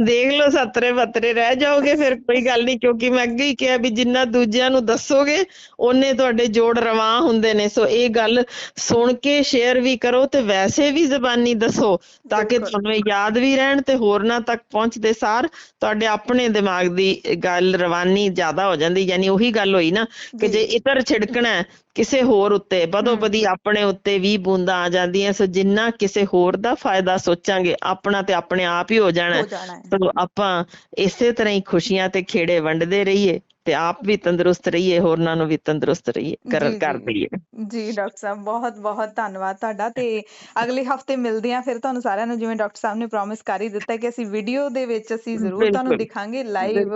ਦੇਖ ਲਓ ਸੱਤਰੇ ਬੱਤਰੇ ਰਹਿ ਜਾਓਗੇ, ਫਿਰ ਕੋਈ ਗੱਲ ਨਹੀਂ, ਕਿਉਂਕਿ ਮੈਂ ਅੱਗੇ ਹੀ ਕਿਹਾ ਵੀ ਜਿੰਨਾ ਦੂਜਿਆਂ ਨੂੰ ਦੱਸੋਗੇ ਉਹਨੇ ਤੁਹਾਡੇ ਜੋੜ ਰਵਾਂ ਹੁੰਦੇ ਨੇ। ਸੋ ਇਹ ਗੱਲ ਸੁਣ ਕੇ ਸ਼ੇਅਰ ਵੀ ਕਰੋ ਤੇ ਵੈਸੇ ਵੀ ਜ਼ਬਾਨੀ ਦੱਸੋ, ਤਾਂ ਕਿ ਤੁਹਾਨੂੰ ਇਹ ਯਾਦ ਵੀ ਰਹਿਣ ਤੇ ਹੋਰਨਾਂ ਤੱਕ ਪਹੁੰਚਦੇ ਸਾਰ ਤੁਹਾਡੇ ਆਪਣੇ ਦਿਮਾਗ ਦੀ ਗੱਲ ਰਵਾਨੀ ਜ਼ਿਆਦਾ ਹੋ ਜਾਂਦੀ। ਯਾਨੀ ਉਹੀ ਗੱਲ ਹੋਈ ਨਾ ਕਿ ਜੇ ਇਤਰ ਛਿੜਕਣਾ ਕਿਸੇ ਹੋਰ ਉੱਤੇ, ਬਦੋ ਬਦੀ ਆਪਣੇ ਉੱਤੇ 20 ਬੂੰਦਾਂ ਆ ਜਾਂਦੀਆਂ। ਸੋ ਜਿੰਨਾ ਕਿਸੇ ਹੋਰ ਦਾ ਫਾਇਦਾ ਸੋਚਾਂਗੇ, ਆਪਣਾ ਤੇ ਆਪਣੇ ਆਪ ਹੀ ਹੋ ਜਾਣਾ। ਸੋ ਆਪਾਂ ਇਸੇ ਤਰ੍ਹਾਂ ਹੀ ਖੁਸ਼ੀਆਂ ਤੇ ਖੇੜੇ ਵੰਡਦੇ ਰਹੀਏ ਤੇ ਆਪ ਵੀ ਤੰਦਰੁਸਤ ਰਹੀਏ, ਹੋਰਨਾਂ ਨੂੰ ਵੀ ਤੰਦਰੁਸਤ ਰਹੀਏ ਕਰ ਦਈਏ। ਜੀ ਡਾਕਟਰ ਸਾਹਿਬ ਬਹੁਤ ਬਹੁਤ ਧੰਨਵਾਦ ਤੁਹਾਡਾ। ਤੇ ਅਗਲੇ ਹਫਤੇ ਮਿਲਦੇ ਹਾਂ ਫਿਰ ਤੁਹਾਨੂੰ ਸਾਰਿਆਂ ਨੂੰ, ਜਿਵੇਂ ਡਾਕਟਰ ਸਾਹਿਬ ਨੇ ਪ੍ਰੋਮਿਸ ਕਰ ਹੀ ਦਿੱਤਾ ਕਿ ਅਸੀਂ ਵੀਡੀਓ ਦੇ ਵਿੱਚ ਅਸੀਂ ਜ਼ਰੂਰ ਤੁਹਾਨੂੰ ਦਿਖਾਂਗੇ। ਲਾਈਵ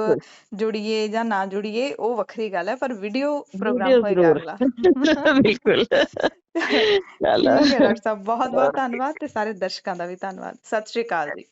ਜੁੜੀਏ ਜਾਂ ਨਾ ਜੁੜੀਏ ਉਹ ਵੱਖਰੀ ਗੱਲ ਹੈ, ਪਰ ਵੀਡੀਓ ਪ੍ਰੋਗਰਾਮ ਹੋਏਗਾ ਅਗਲਾ। ਬਿਲਕੁਲ। ਠੀਕ ਹੈ ਡਾਕਟਰ ਸਾਹਿਬ, ਬਹੁਤ ਬਹੁਤ ਧੰਨਵਾਦ ਤੇ ਸਾਰੇ ਦਰਸ਼ਕਾਂ ਦਾ ਵੀ ਧੰਨਵਾਦ। ਸਤਿ ਸ਼੍ਰੀ ਅਕਾਲ ਜੀ।